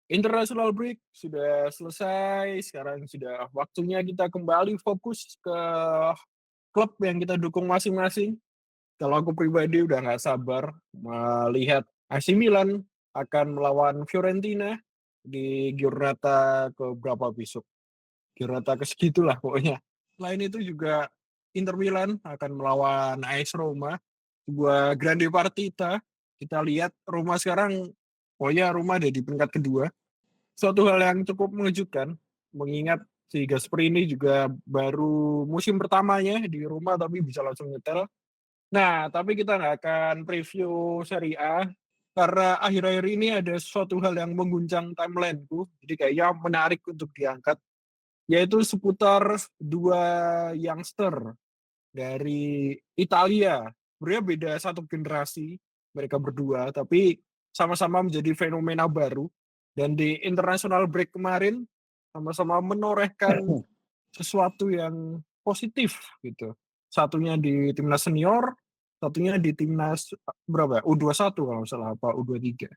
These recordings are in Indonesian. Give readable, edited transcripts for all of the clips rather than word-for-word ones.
international break sudah selesai, sekarang sudah waktunya kita kembali fokus ke klub yang kita dukung masing-masing. Kalau aku pribadi udah nggak sabar melihat AC Milan akan melawan Fiorentina di Giornata ke berapa besok, Giornata ke segitulah pokoknya. Selain itu juga Inter Milan akan melawan AS Roma, sebuah grande partita. Kita lihat Roma sekarang, pokoknya Roma ada di peringkat kedua. Suatu hal yang cukup mengejutkan, mengingat si Gasperini ini juga baru musim pertamanya di Roma tapi bisa langsung nyetel. Nah, tapi kita nggak akan preview Serie A karena akhir-akhir ini ada suatu hal yang mengguncang timelineku, jadi kayaknya menarik untuk diangkat, yaitu seputar dua youngster dari Italia. Sebenarnya beda satu generasi mereka berdua, tapi sama-sama menjadi fenomena baru. Dan di international break kemarin sama-sama menorehkan sesuatu yang positif gitu. Satunya di timnas senior, satunya di timnas berapa? U21 kalau nggak salah apa U23.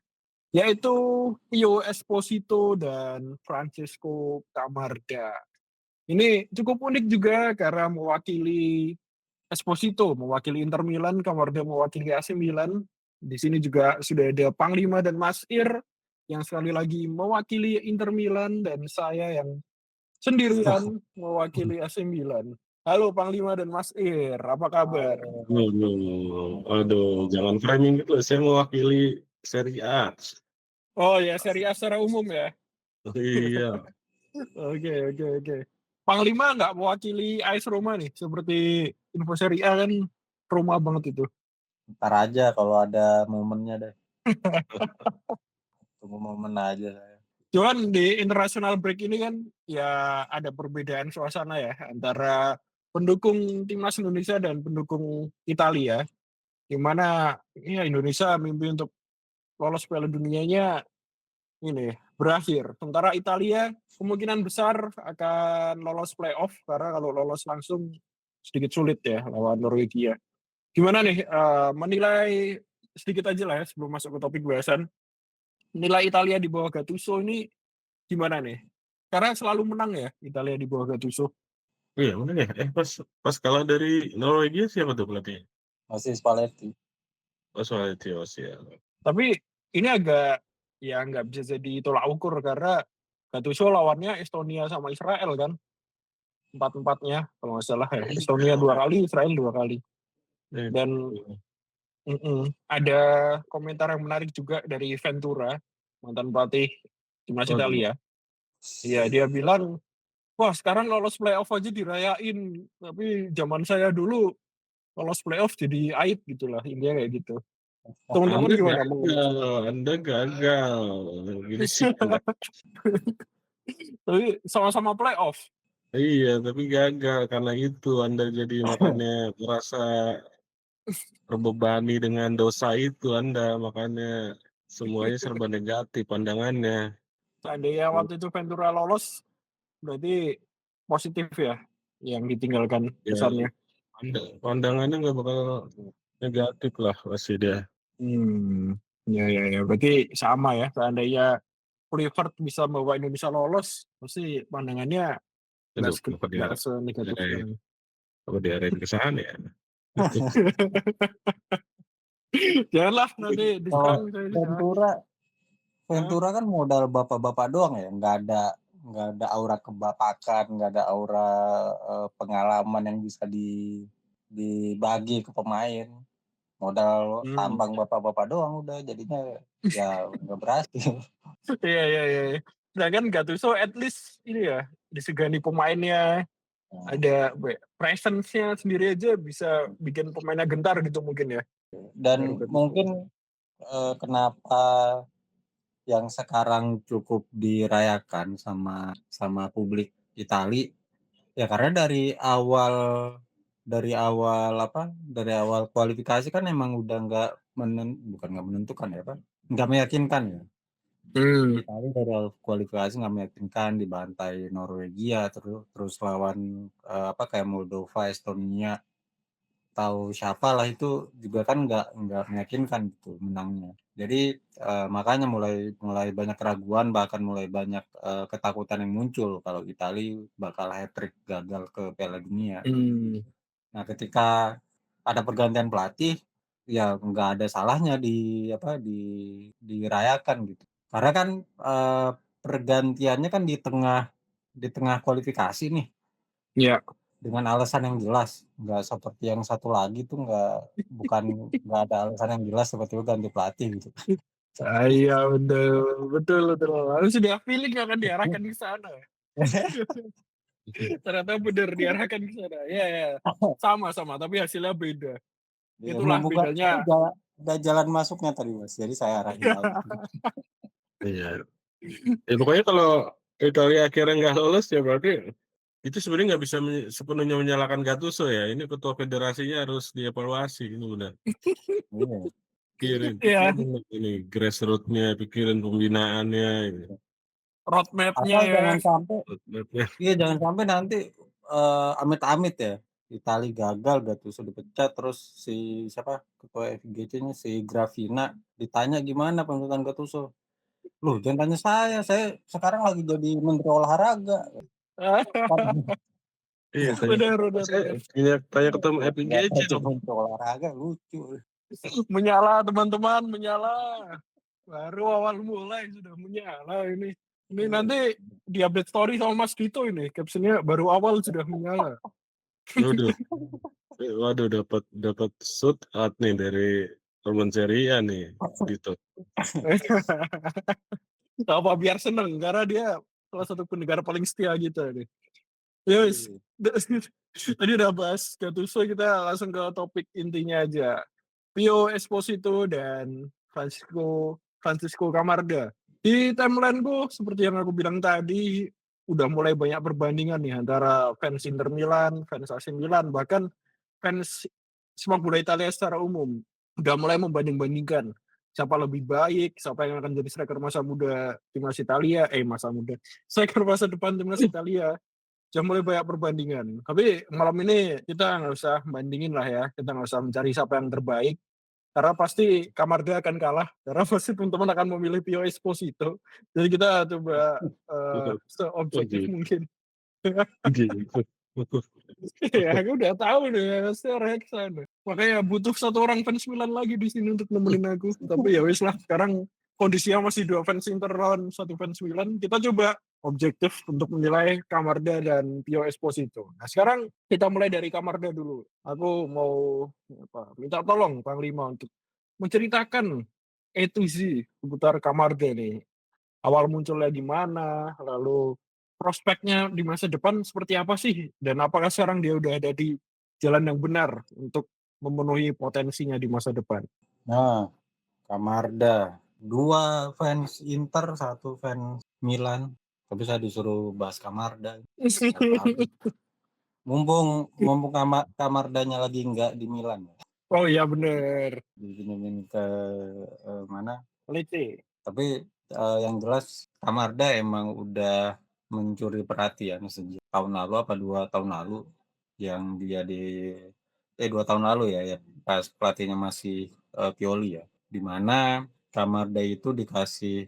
Yaitu Pio Esposito dan Francesco Camarda. Ini cukup unik juga karena mewakili Esposito mewakili Inter Milan, Camarda mewakili AC Milan. Di sini juga sudah ada Panglima dan Masir yang sekali lagi mewakili Inter Milan dan saya yang sendirian mewakili AC Milan. Halo Panglima dan Mas Ir, apa kabar? Aduh, aduh, jangan framing gitu. Saya mewakili Serie A. Oh ya, Serie A secara umum ya. Oh, iya, Oke, oke, oke. Panglima nggak mewakili AS Roma nih, seperti info Serie A kan Roma banget itu. Ntar aja kalau ada momennya deh. Tunggu momen aja saya. Cuman di international break ini kan ya ada perbedaan suasana ya antara pendukung timnas Indonesia dan pendukung Italia, di mana ya Indonesia mimpi untuk lolos Piala Dunianya ini berakhir. Sementara Italia kemungkinan besar akan lolos playoff karena kalau lolos langsung sedikit sulit ya lawan Norwegia. Gimana nih menilai sedikit aja lah ya sebelum masuk ke topik bahasan. Nilai Italia di bawah Gattuso ini gimana nih? Karena selalu menang ya Italia di bawah Gattuso. iya udah ya. Pas kalah dari Norwegia siapa tuh pelatihnya? Masih Spalletti. Oh, soal Etios ya. Tapi ini agak ya nggak bisa jadi tolak ukur karena Gattuso lawannya Estonia sama Israel kan. Empat-empatnya kalau nggak salah ya. Estonia 2 kali, Israel 2 kali. Eh, Dan ada komentar yang menarik juga dari Ventura, mantan pelatih timnas oh, Italia. Iya, dia bilang, wah sekarang lolos playoff aja dirayain. Tapi zaman saya dulu lolos playoff jadi aib gitu lah. Intinya kayak gitu. Teman-teman Anda gimana? gagal, Anda gagal. Gini sih enggak. Tapi sama-sama playoff. Iya, tapi gagal karena itu Anda jadi makanya merasa terbebani dengan dosa itu Anda, makanya semuanya serba negatif pandangannya. Seandainya waktu itu Ventura lolos, berarti positif ya yang ditinggalkan Ya, kesannya. pandangannya nggak bakal negatif lah pasti dia. Ya, ya, ya. Berarti sama ya. Seandainya Kluivert bisa membawa Indonesia lolos, pasti pandangannya Aduh, nggak senegatif diarahin, sekarang. diarahin ke sana ya? Janganlah nanti Kalau diserang saya diserang. Ventura, Hah? Ventura kan modal bapak-bapak doang ya, nggak ada aura kebapakan, nggak ada aura pengalaman yang bisa dibagi ke pemain. Modal Hmm. tampang bapak-bapak doang udah jadinya ya nggak berhasil. Iya, iya, iya. Sedangkan Gattuso at least ini ya disegani pemainnya, ada presence-nya sendiri aja bisa bikin pemainnya gentar gitu mungkin ya. Baru Dan Gattuso. mungkin kenapa yang sekarang cukup dirayakan sama publik Itali ya karena dari awal kualifikasi kan emang udah bukan nggak menentukan ya Pak, nggak meyakinkan ya. Hmm. Itali dari awal kualifikasi nggak meyakinkan, dibantai Norwegia, terus lawan kayak Moldova, Estonia, tahu siapa lah itu juga kan nggak meyakinkan gitu menangnya. Jadi makanya mulai banyak keraguan, bahkan mulai banyak ketakutan yang muncul kalau Italia bakal hat-trick gagal ke Piala Dunia. Nah, ketika ada pergantian pelatih, ya nggak ada salahnya dirayakan gitu. Karena kan pergantiannya kan di tengah kualifikasi nih, Iya. dengan alasan yang jelas, nggak seperti yang satu lagi tuh nggak ada alasan yang jelas tiba-tiba ganti pelatih gitu. Iya betul. Harus sudah feeling akan diarahkan ke sana. Ternyata benar diarahkan ke sana. Ya. Sama, tapi hasilnya beda. Ya, Itulah bedanya. udah jalan masuknya tadi Mas, jadi saya arahin out. Iya. Ya pokoknya kalau Italia akhirnya nggak lolos ya berarti itu sebenarnya nggak bisa sepenuhnya menyalahkan Gattuso ya. Ini ketua federasinya harus dievaluasi ini udah. Iya. Pikirin Iya. ini grassroots-nya, pikirin pembinaannya ini. Roadmap-nya Asal ya. jangan sampai nanti amit-amit ya Italia gagal Gattuso dipecat, terus si siapa ketua FIGC-nya si Gravina ditanya gimana penuntutan Gattuso. Loh, jangan tanya saya sekarang lagi jadi menteri olahraga. Iya, Benar. tanya ketua FIGC dong. Menteri olahraga lucu. Menyala teman-teman, menyala. Baru awal mulai sudah menyala ini. Ini nanti di update story sama Mas Dito ini, captionnya baru awal sudah menyala. Waduh, dapat shoot out nih dari teman Serie A nih, Dito. Apa biar seneng karena dia salah satu pendengar paling setia gitu nih. Yes. Tadi udah bahas Gattuso, kita langsung ke topik intinya aja. Pio Esposito dan Francisco Camarda. Di timelineku seperti yang aku bilang tadi, udah mulai banyak perbandingan nih antara fans Inter Milan, fans AC Milan, bahkan fans sepak bola Italia secara umum udah mulai membanding-bandingkan siapa lebih baik, siapa yang akan jadi striker masa muda timnas Italia, striker masa depan timnas Italia. Sudah mulai banyak perbandingan. Tapi malam ini kita nggak usah bandingin lah ya, kita nggak usah mencari siapa yang terbaik, karena pasti Camarda akan kalah, karena pasti teman-teman akan memilih Pio Esposito. Jadi kita coba seobjektif mungkin. Ya, aku udah tahu deh, pasti arahnya ke sana. Makanya butuh satu orang fans Milan lagi di sini untuk nemenin aku. Tapi ya wis lah, sekarang kondisinya masih 2 fans Inter lawan 1 fans Milan. Kita coba objektif untuk menilai Camarda dan Pio Esposito. Nah, sekarang kita mulai dari Camarda dulu. Aku mau minta tolong Panglima untuk menceritakan A to Z seputar Camarda nih. Awal munculnya gimana, lalu prospeknya di masa depan seperti apa sih, dan apakah sekarang dia udah ada di jalan yang benar untuk memenuhi potensinya di masa depan. Nah, Camarda, 2 fans Inter, 1 fans Milan, tapi saya disuruh bahas Camarda. Mumpung Camardanya lagi nggak di Milan. Oh iya bener. Dipinjemin ke mana? Lece. Tapi yang jelas Camarda emang udah mencuri perhatian sejak tahun lalu apa 2 tahun lalu, yang dia 2 tahun lalu ya pas pelatihnya masih Pioli ya, di mana Camarda itu dikasih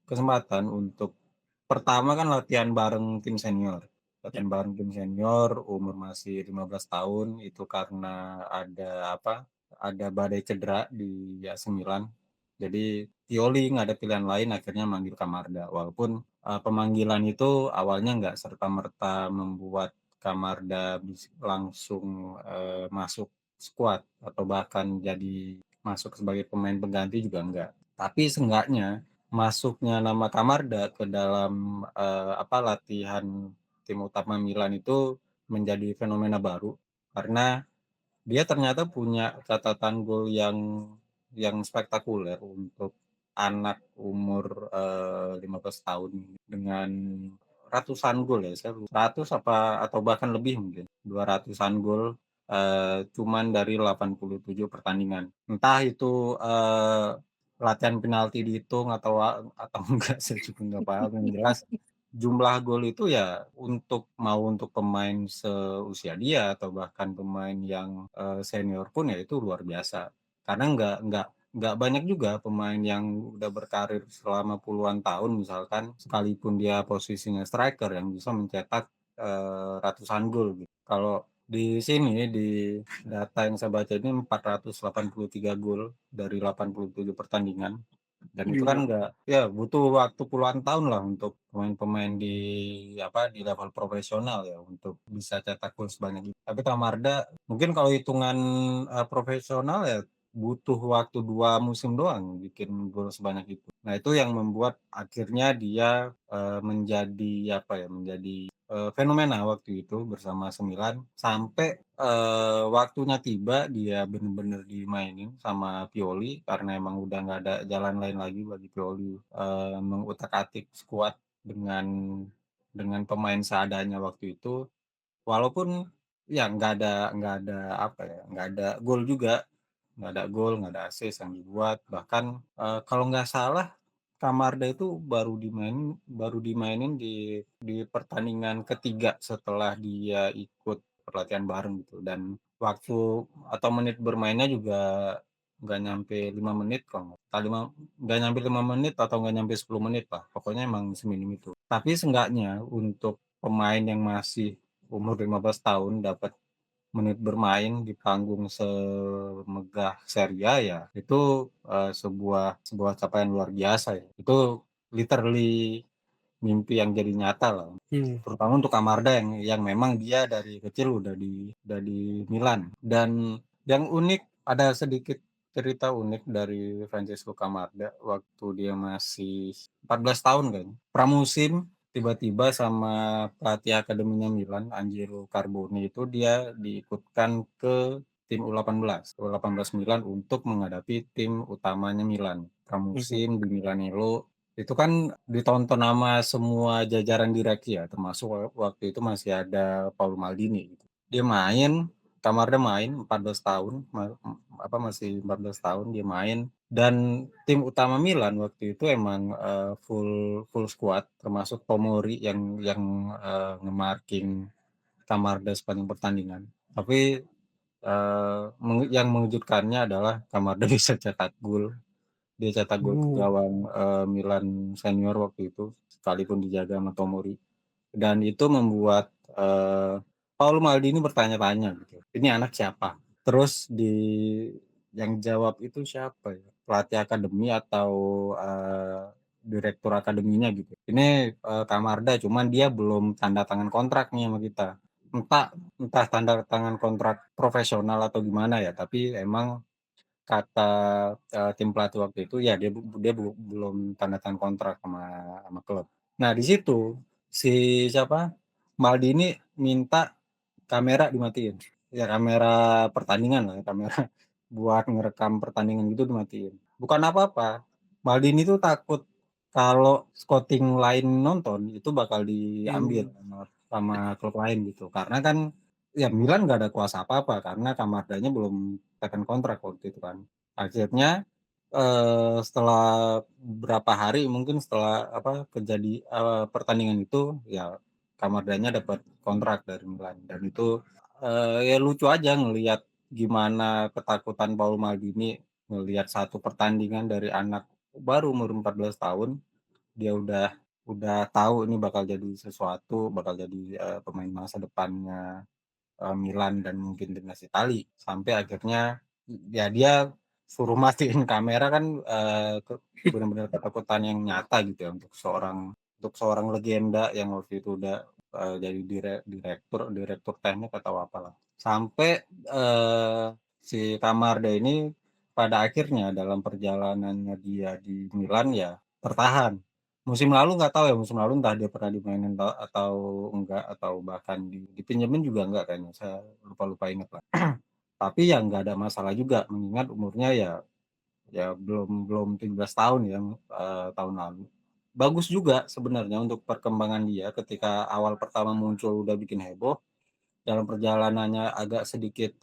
kesempatan untuk pertama kan latihan bareng tim senior. Latihan bareng tim senior umur masih 15 tahun itu karena ada badai cedera di AC Milan. Jadi Pioli nggak ada pilihan lain, akhirnya manggil Camarda. Walaupun pemanggilan itu awalnya nggak serta-merta membuat Camarda langsung masuk skuad atau bahkan jadi masuk sebagai pemain pengganti juga enggak. Tapi seenggaknya masuknya nama Camarda ke dalam latihan tim utama Milan itu menjadi fenomena baru, karena dia ternyata punya catatan gol yang spektakuler untuk anak umur 15 tahun, dengan ratusan gol ya, saya 100 atau bahkan lebih, mungkin 200-an gol cuman dari 87 pertandingan. Entah itu latihan penalti dihitung atau enggak, saya juga nggak paham. Yang jelas jumlah gol itu ya untuk pemain seusia dia atau bahkan pemain yang senior pun ya itu luar biasa. Karena nggak banyak juga pemain yang udah berkarir selama puluhan tahun misalkan, sekalipun dia posisinya striker yang bisa mencetak, ratusan gol gitu. Kalau di sini, di data yang saya baca ini 483 gol dari 87 pertandingan. Dan itu kan Gila. butuh waktu puluhan tahun lah untuk pemain-pemain di level profesional ya, untuk bisa cetak gol sebanyak itu. Tapi Camarda mungkin kalau hitungan, profesional ya butuh waktu 2 musim doang bikin gol sebanyak itu. Nah itu yang membuat akhirnya dia, menjadi fenomena waktu itu bersama AC Milan sampai, waktunya tiba dia bener-bener dimainin sama Pioli karena emang udah nggak ada jalan lain lagi bagi Pioli, mengutak-atik skuad dengan pemain seadanya waktu itu. Walaupun ya nggak ada gol juga, nggak ada gol, nggak ada assist yang dibuat. Bahkan, kalau nggak salah Camarda itu baru dimainin di pertandingan ketiga setelah dia ikut pelatihan bareng gitu, dan waktu atau menit bermainnya juga nggak nyampe 5 menit kalau nggak nyampe 5 menit atau nggak nyampe 10 menit lah, pokoknya emang seminim itu. Tapi seenggaknya untuk pemain yang masih umur 15 tahun dapat menit bermain di panggung semegah Serie A ya, itu, sebuah sebuah capaian luar biasa ya. Itu literally mimpi yang jadi nyata lah, terutama untuk Camarda yang memang dia dari kecil udah di Milan. Dan yang unik, ada sedikit cerita unik dari Francesco Camarda waktu dia masih 14 tahun kan, pramusim tiba-tiba sama pelatih akademinya Milan, Angelo Carboni itu dia diikutkan ke tim U18 Milan untuk menghadapi tim utamanya Milan. Pramusim di Milanello itu kan ditonton sama semua jajaran direksi ya, termasuk waktu itu masih ada Paul Maldini gitu. Dia main, Camarda main 14 tahun, masih 14 tahun dia main, dan tim utama Milan waktu itu emang, full squad termasuk Tomori yang nge-marking Camarda sepanjang pertandingan. Tapi, yang mengejutkannya adalah Camarda bisa cetak gol. Dia cetak gol ke gawang, Milan senior waktu itu, sekalipun dijaga sama Tomori. Dan itu membuat, Paul Maldini bertanya-tanya gitu, "Ini anak siapa?" Terus yang jawab itu siapa ya, pelatih akademi atau, direktur akademinya gitu. Ini, Camarda, cuman dia belum tanda tangan kontrak nih sama kita. Entah entah tanda tangan kontrak profesional atau gimana ya, tapi emang kata, tim pelatih waktu itu ya dia belum tanda tangan kontrak sama klub. Nah di situ si siapa, Maldini minta kamera dimatiin. Ya kamera pertandingan lah, kamera buat ngerekam pertandingan gitu dimatiin. Bukan apa-apa, Maldini tuh takut kalau scouting lain nonton itu bakal diambil sama klub lain gitu. Karena kan ya Milan nggak ada kuasa apa-apa karena Kamardanya belum tekan kontrak waktu itu kan. Akhirnya, setelah berapa hari mungkin setelah pertandingan itu ya Kamardanya dapat kontrak dari Milan, dan itu, ya lucu aja ngelihat gimana ketakutan Paul Maldini ngelihat satu pertandingan dari anak baru umur 14 tahun, dia udah tahu ini bakal jadi sesuatu, bakal jadi, pemain masa depannya, Milan dan mungkin timnas Itali. Sampai akhirnya ya dia suruh matiin kamera kan, benar-benar ketakutan yang nyata gitu ya untuk seorang legenda yang waktu itu udah, jadi direktur teknik atau apalah. Sampai, si Camarda ini pada akhirnya dalam perjalanannya dia di Milan ya tertahan. Musim lalu nggak tahu ya, musim lalu entah dia pernah dimainin atau enggak, atau bahkan dipinjemin juga enggak kayaknya, saya lupa ingat lah. Tapi ya nggak ada masalah juga mengingat umurnya ya belum belum 17 tahun ya, tahun lalu. Bagus juga sebenarnya untuk perkembangan dia ketika awal pertama muncul udah bikin heboh, dalam perjalanannya agak sedikit,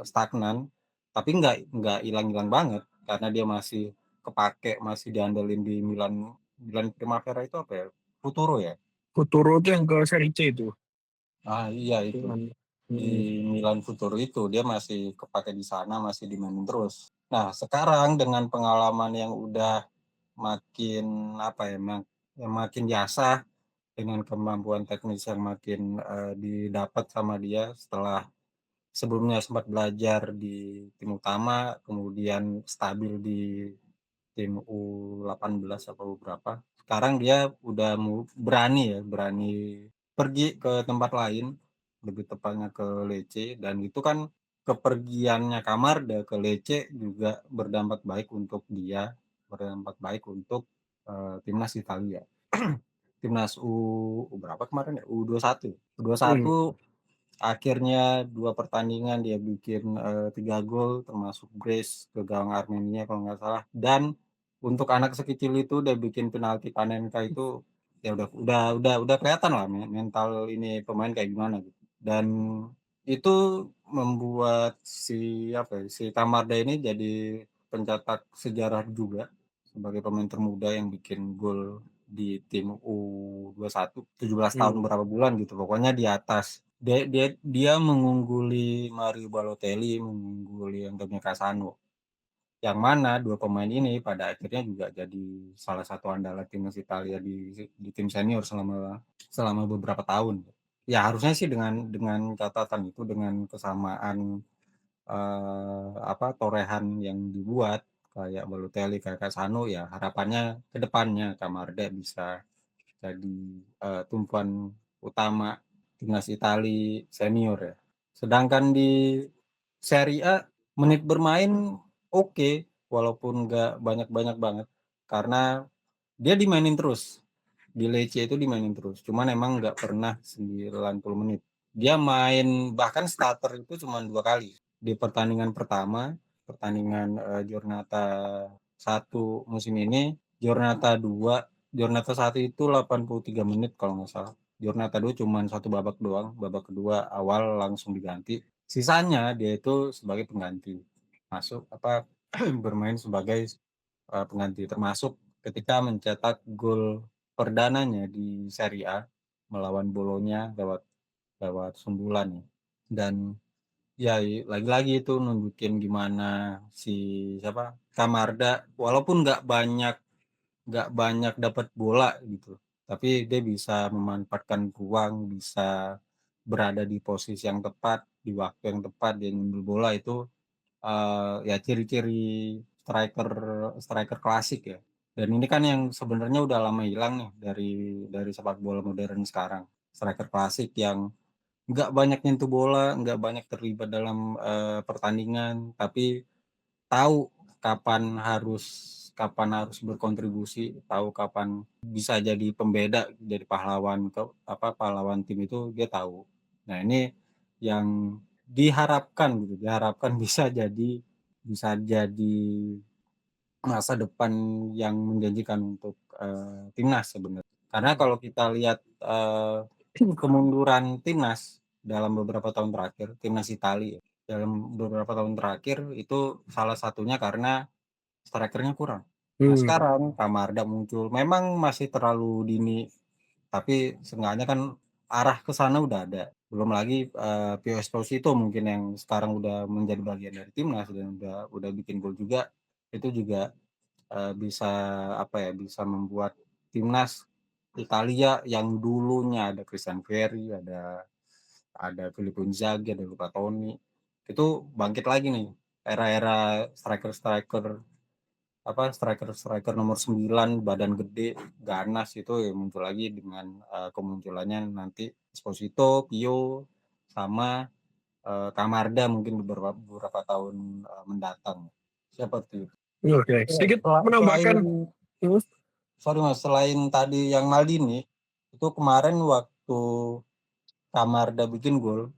stagnan, tapi nggak hilang-hilang banget karena dia masih kepake, masih diandelin di Milan Milan Primavera itu apa ya, Futuro ya? Futuro tuh yang ke Serie C itu. Ah, iya itu. Dengan di Milan Futuro itu dia masih kepake di sana, masih dimainin terus. Nah, sekarang dengan pengalaman yang udah makin yang makin diasah dengan kemampuan teknis yang makin didapat sama dia setelah sebelumnya sempat belajar di tim utama, kemudian stabil di tim U18 atau berapa. Sekarang dia udah berani pergi ke tempat lain, lebih tepatnya ke Lecce, dan itu kan kepergiannya Camarda ke Lecce juga berdampak baik untuk dia, berdampak baik untuk timnas Italia. Timnas berapa kemarin ya? U21. U21 akhirnya 2 pertandingan dia bikin 3 gol termasuk brace ke gawang Armenia kalau nggak salah, dan untuk anak sekecil itu dia bikin penalti Panenka itu ya udah kelihatan lah mental ini pemain kayak gimana gitu. Dan itu membuat si Camarda ini jadi pencetak sejarah juga sebagai pemain termuda yang bikin gol di tim U21 17 tahun berapa bulan gitu, pokoknya di atas. Dia mengungguli Mario Balotelli, mengungguli Antonio Cassano. Yang mana 2 pemain ini pada akhirnya juga jadi salah satu andalan timnas Italia di tim senior selama beberapa tahun. Ya harusnya sih dengan catatan itu, dengan kesamaan torehan yang dibuat kayak Balotelli, kayak Cassano, ya harapannya ke depannya Camarda bisa jadi tumpuan utama timnas Italia senior ya. Sedangkan di Serie A menit bermain oke, walaupun nggak banyak-banyak banget karena dia dimainin terus. Di Lecce itu dimainin terus. Cuman emang nggak pernah 90 menit. Dia main bahkan starter itu cuma 2 kali. Di pertandingan pertama, pertandingan Giornata 1 musim ini, Giornata 1 itu 83 menit kalau nggak salah. Giornata 2 cuma 1 babak doang, babak kedua awal langsung diganti. Sisanya dia itu sebagai pengganti. Bermain sebagai pengganti, termasuk ketika mencetak gol perdananya di Serie A melawan Bologna lewat sundulan. Dan ya lagi-lagi itu nunjukin gimana si Camarda walaupun nggak banyak dapat bola gitu, tapi dia bisa memanfaatkan ruang, bisa berada di posisi yang tepat, di waktu yang tepat, dia ngambil bola itu ya ciri-ciri striker klasik ya. Dan ini kan yang sebenarnya udah lama hilang nih dari sepak bola modern sekarang. Striker klasik yang nggak banyak nyentuh bola, nggak banyak terlibat dalam pertandingan, tapi tahu kapan harus berkontribusi, tahu kapan bisa jadi pembeda, jadi pahlawan tim itu dia tahu. Nah, ini yang diharapkan bisa jadi masa depan yang menjanjikan untuk timnas sebenarnya. Karena kalau kita lihat kemunduran timnas dalam beberapa tahun terakhir, timnas Italia dalam beberapa tahun terakhir itu salah satunya karena strikernya kurang. Nah, sekarang Camarda muncul, memang masih terlalu dini, tapi seenggaknya kan arah ke sana udah ada. Belum lagi Pio Esposito mungkin yang sekarang udah menjadi bagian dari timnas dan udah bikin gol juga. Itu juga bisa bisa membuat timnas Italia yang dulunya ada Christian Vieri, ada Filippo Inzaghi, ada Luca Toni, itu bangkit lagi nih. Era-era striker nomor 9 badan gede, ganas itu ya muncul lagi dengan kemunculannya nanti Esposito, Pio, sama Camarda mungkin beberapa tahun mendatang. Seperti itu. Oke, sedikit menambahkan. Sorry Mas, selain tadi yang Maldini, itu kemarin waktu Camarda bikin gol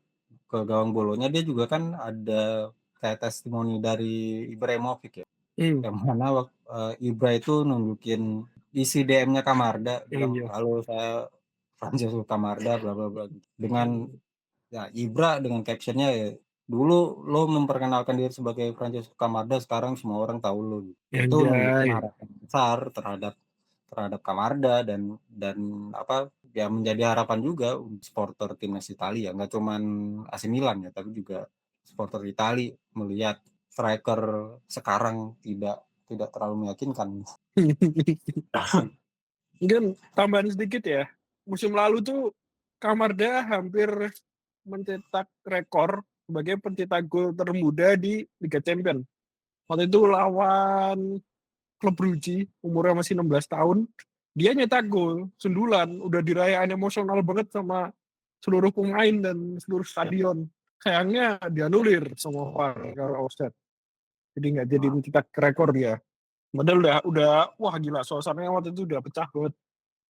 ke gawang Bologna, dia juga kan ada kayak testimoni dari Ibrahimovic ya. Yang mana Ibra itu nunjukin isi DM-nya Camarda, bilang halo saya Francesco Camarda bla bla bla. Dengan ya Ibra dengan captionnya ya, dulu lo memperkenalkan diri sebagai Francesco Camarda, sekarang semua orang tahu lo. Itu nunjukin harapan besar terhadap Camarda dan ya menjadi harapan juga supporter timnas Italia, nggak cuman AC Milan ya, tapi juga supporter Italia melihat striker sekarang tidak terlalu meyakinkan. Mungkin tambahan sedikit ya. Musim lalu tuh Camarda hampir mencetak rekor sebagai pencetak gol termuda di Liga Champions. Waktu itu lawan klub Brugge, umurnya masih 16 tahun. Dia nyetak gol sundulan, udah dirayaan emosional banget sama seluruh pemain dan seluruh stadion. Sayangnya dianulir sama VAR karena offside. Jadi nggak jadi mencetak rekor dia. Padahal udah wah gila, suasananya waktu itu udah pecah banget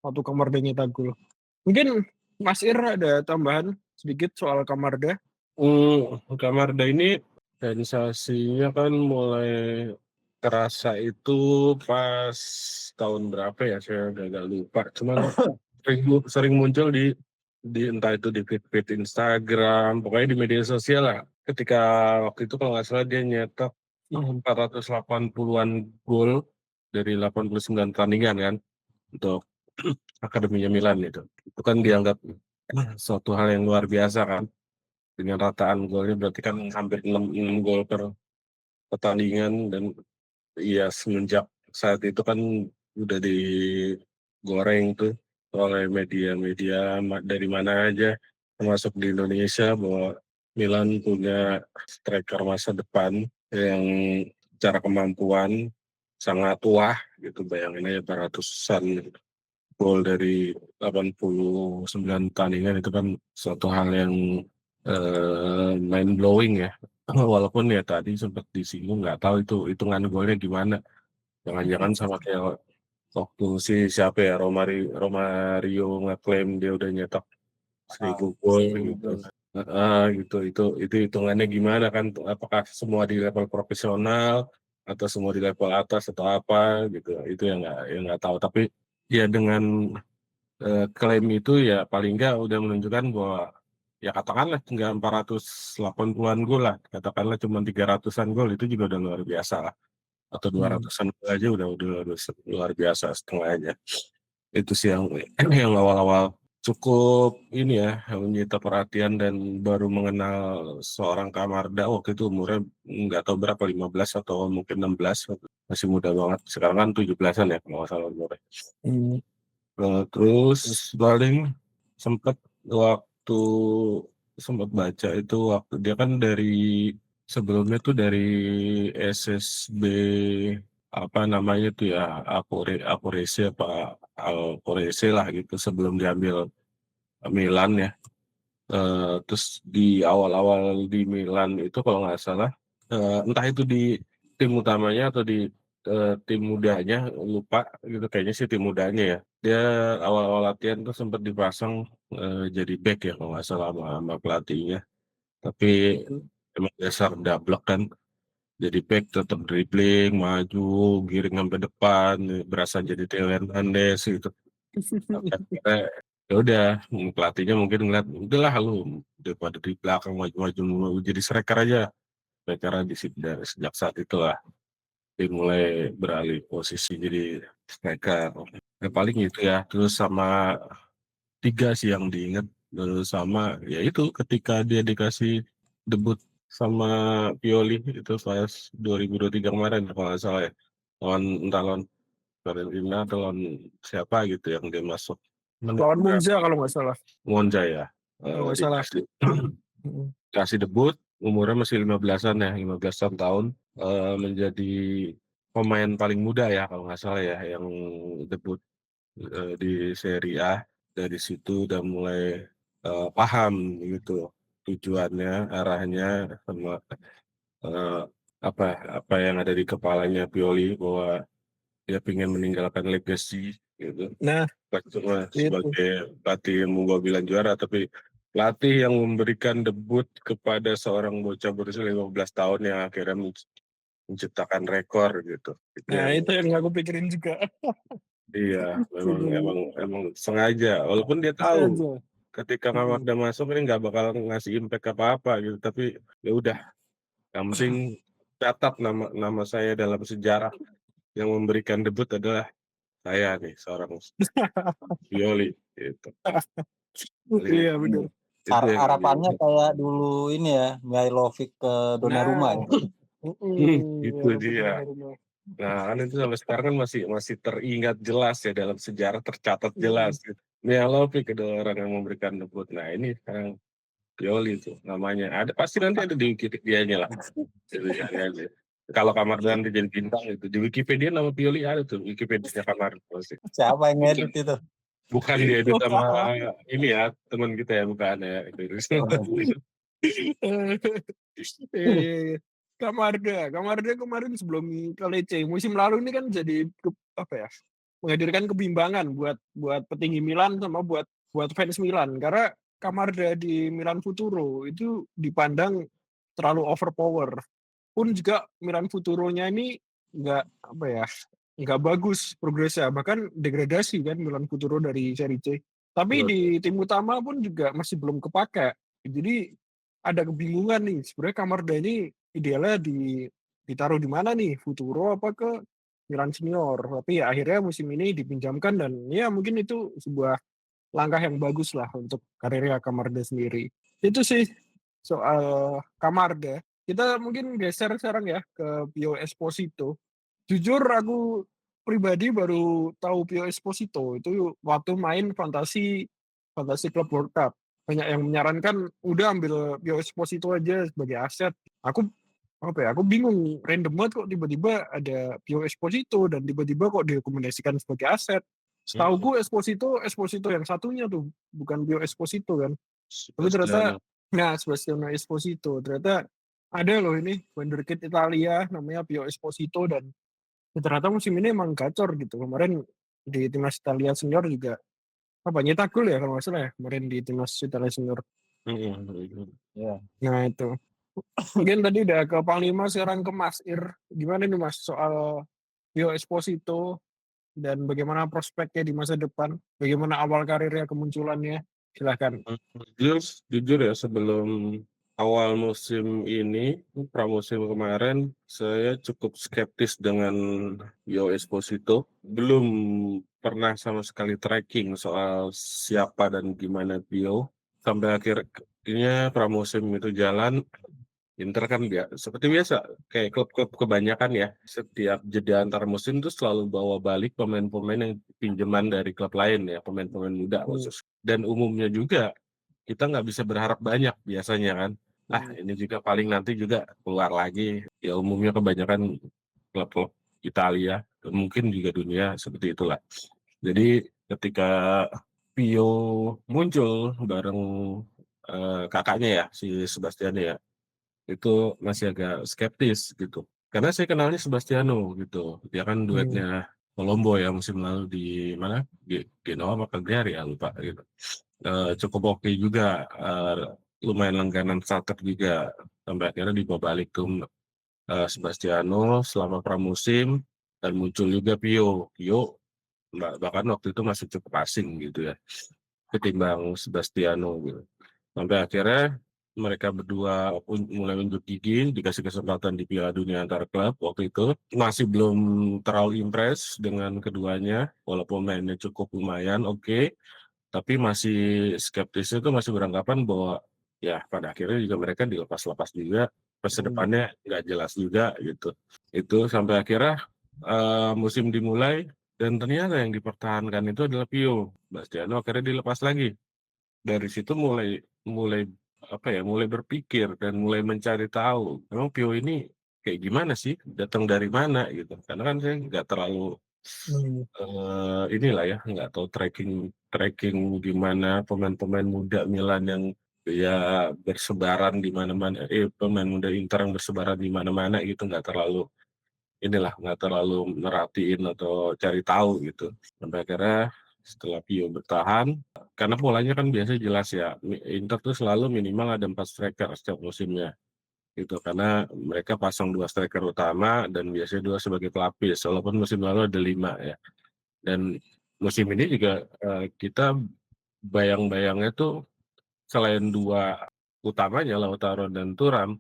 waktu Camarda nyetak gol. Mungkin Mas Ir ada tambahan sedikit soal Camarda. Camarda ini sensasinya kan mulai terasa itu pas tahun berapa ya, saya agak lupa. Cuman sering muncul di entah itu di feed Instagram, pokoknya di media sosial lah. Ketika waktu itu kalau nggak salah dia nyetak 480-an gol dari 89 pertandingan kan untuk akademinya Milan itu. Itu kan dianggap suatu hal yang luar biasa kan. Dengan rataan golnya berarti kan hampir 6 gol per pertandingan, dan ya semenjak saat itu kan udah digoreng tuh oleh media-media dari mana aja, termasuk di Indonesia, bahwa Milan punya striker masa depan yang secara kemampuan sangat wah gitu. Bayangin aja 400-an gol dari 89 pertandingan, itu kan suatu hal yang mind blowing ya. Walaupun ya tadi sempat disinggung, nggak tahu itu hitungan golnya gimana. Jangan-jangan sama kayak waktu siapa ya, Romario ngeklaim dia udah nyetak 1000 gol gitu. Itu hitungannya gimana kan? Apakah semua di level profesional atau semua di level atas atau apa gitu? Itu yang nggak tahu. Tapi ya dengan klaim itu ya paling nggak udah menunjukkan bahwa ya katakanlah nggak 480-an gol lah, katakanlah cuma 300-an gol, itu juga udah luar biasa lah. Atau 200-an gol aja udah luar biasa setengahnya. Itu sih yang awal-awal cukup ini ya, menyita perhatian, dan baru mengenal seorang Camarda waktu itu umurnya nggak tahu berapa, 15 atau mungkin 16, masih muda banget. Sekarang kan 17-an ya kalau nggak salah umurnya. Terus paling sempat baca itu waktu dia kan dari sebelumnya tuh dari SSB apa namanya tuh ya, Akurese apa Alcorese lah gitu, sebelum diambil Milan ya. Terus di awal-awal di Milan itu kalau nggak salah, entah itu di tim utamanya atau di tim mudanya, lupa gitu, kayaknya sih tim mudanya ya. Dia awal-awal latihan tuh sempat dipasang jadi back ya kalau nggak salah sama pelatihnya. Tapi emang dasar dablek kan, jadi back tetap dribbling, maju, giring sampai depan, berasa jadi Theo Hernandez gitu. Sampai akhirnya ya udah, pelatihnya mungkin ngeliat udahlah lu daripada di belakang maju-maju jadi striker aja. Karena dari sejak saat itulah dia mulai beralih posisi jadi striker. Ya paling itu ya, terus sama 3 sih yang diingat, terus sama ya itu ketika dia dikasih debut sama Pioli itu pas 2023 kemarin kalau nggak salah ya, entah lawan Fiorentina atau lawan siapa gitu yang dia masuk. Lawan Monza kalau nggak salah. Monza ya. Kalau nggak salah. Dikasih debut, umurnya masih 15-an ya, 15 tahun, menjadi pemain paling muda ya kalau nggak salah ya yang debut di Serie A. Dari situ udah mulai paham gitu tujuannya, arahnya, sama apa yang ada di kepalanya Pioli, bahwa dia ingin meninggalkan legacy gitu. Nah, Bukan cuma sebagai pelatih yang membawa Milan juara, tapi pelatih yang memberikan debut kepada seorang bocah berusia 15 tahun yang akhirnya menciptakan rekor gitu. nah itu yang nggak aku pikirin juga. Iya, memang sengaja. Walaupun dia tahu ketika Camarda masuk ini nggak bakal ngasih impact apa-apa gitu, tapi ya udah, yang penting catat nama saya dalam sejarah, yang memberikan debut adalah saya nih, seorang Pioli. gitu. Iya benar. Itu yang Harapannya kayak dulu ini ya, Mihailovic ke Donnarumma ya. itu Walaupun dia. Donnarumma. Nah, kan itu sampai sekarang kan masih teringat jelas ya, dalam sejarah tercatat jelas gitu. Mihailovic adalah orang yang memberikan debut. Nah, ini sekarang Pioli itu namanya. Pasti nanti ada di Wikipedianya lah. Gitu ya, ya. Kalau Kamardhan jadi bintang itu di Wikipedia nama Pioli ada tuh, Wikipedia Kamardhan pasti. Siapa yang ngedit itu? Bukan diedit sama ini ya, teman kita ya, bukan ya. Iya. Kamarda kemarin sebelum Kalece musim lalu ini kan jadi apa ya? Menghadirkan kebimbangan buat petinggi Milan sama buat fans Milan karena Kamarda di Milan Futuro itu dipandang terlalu overpower. Pun juga Milan Futuronya ini nggak apa ya, nggak bagus progresnya, bahkan degradasi kan Milan Futuro dari Serie C. Tapi di tim utama pun juga masih belum kepake. Jadi ada kebingungan nih, sebenarnya Kamarda ini idealnya ditaruh di mana nih, Futuro apa ke Milan Senior. Tapi ya akhirnya musim ini dipinjamkan dan ya mungkin itu sebuah langkah yang bagus lah untuk karirnya Kamarda sendiri. Itu sih soal Kamarda. Kita mungkin geser sekarang ya ke Pio Esposito. Jujur aku pribadi baru tahu Pio Esposito itu waktu main Fantasy Club World Cup. Banyak yang menyarankan udah ambil Pio Esposito aja sebagai aset. Aku aku bingung, random banget kok tiba-tiba ada Pio Esposito dan tiba-tiba kok direkomendasikan sebagai aset. Setauku Esposito yang satunya tuh, bukan Pio Esposito kan. Tapi ternyata, Sebastiano Esposito. Ternyata ada loh ini, wonderkid Italia namanya Pio Esposito dan ternyata musim ini emang gacor gitu. Kemarin di timnas Italia senior juga nyetak gol ya kalau nggak salah ya kemarin di timnas Italia senior. Ya. Nah itu. Mungkin tadi udah ke Panglima, sekarang ke Mas Ir. Gimana nih Mas soal Pio Esposito dan bagaimana prospeknya di masa depan? Bagaimana awal karirnya, kemunculannya? Silahkan. Jujur ya, sebelum awal musim ini, pramusim kemarin, saya cukup skeptis dengan Pio Esposito. Belum pernah sama sekali tracking soal siapa dan gimana Pio. Sampai akhirnya pramusim itu jalan, Inter kan seperti biasa, kayak klub-klub kebanyakan ya, setiap jeda antar musim tuh selalu bawa balik pemain-pemain yang pinjaman dari klub lain ya, pemain-pemain muda khusus. Dan umumnya juga, kita nggak bisa berharap banyak biasanya kan. Ini juga paling nanti juga keluar lagi. Ya umumnya kebanyakan klub-klub Italia, mungkin juga dunia seperti itulah. Jadi ketika Pio muncul bareng kakaknya ya, si Sebastian ya, itu masih agak skeptis gitu. Karena saya kenalnya Sebastiano gitu. Dia kan duetnya Colombo ya musim lalu di mana? Di Genoa apa Cagliari ya, lupa gitu. Cukup oke juga, lumayan langganan starter juga. Sampai akhirnya dibawa balik tuh Sebastiano selama pramusim dan muncul juga Pio. Bahkan waktu itu masih cukup asing gitu ya, ketimbang Sebastiano gitu. Sampai akhirnya mereka berdua mulai unjuk gigi, dikasih kesempatan di Piala Dunia antar klub waktu itu. Masih belum terlalu impress dengan keduanya, walaupun mainnya cukup lumayan, oke. Tapi masih skeptisnya itu masih beranggapan bahwa ya pada akhirnya juga mereka dilepas-lepas juga, masa depannya nggak jelas juga gitu. Itu sampai akhirnya musim dimulai dan ternyata yang dipertahankan itu adalah Pio. Bastiano akhirnya dilepas lagi. Dari situ mulai mulai berpikir dan mulai mencari tahu, memang Pio ini kayak gimana sih, datang dari mana gitu. Karena kan saya nggak terlalu inilah ya, nggak tahu tracking gimana pemain-pemain muda Milan yang ya bersebaran di mana-mana, pemain muda Inter yang bersebaran di mana-mana gitu, nggak terlalu merhatiin atau cari tahu gitu. Sampai akhirnya setelah Pio bertahan, karena polanya kan biasanya jelas ya, Inter tuh selalu minimal ada 4 striker setiap musimnya gitu, karena mereka pasang 2 striker utama dan biasanya 2 sebagai pelapis, walaupun musim lalu ada 5 ya. Dan musim ini juga kita bayang-bayangnya tuh selain 2 utamanya Lautaro dan Thuram,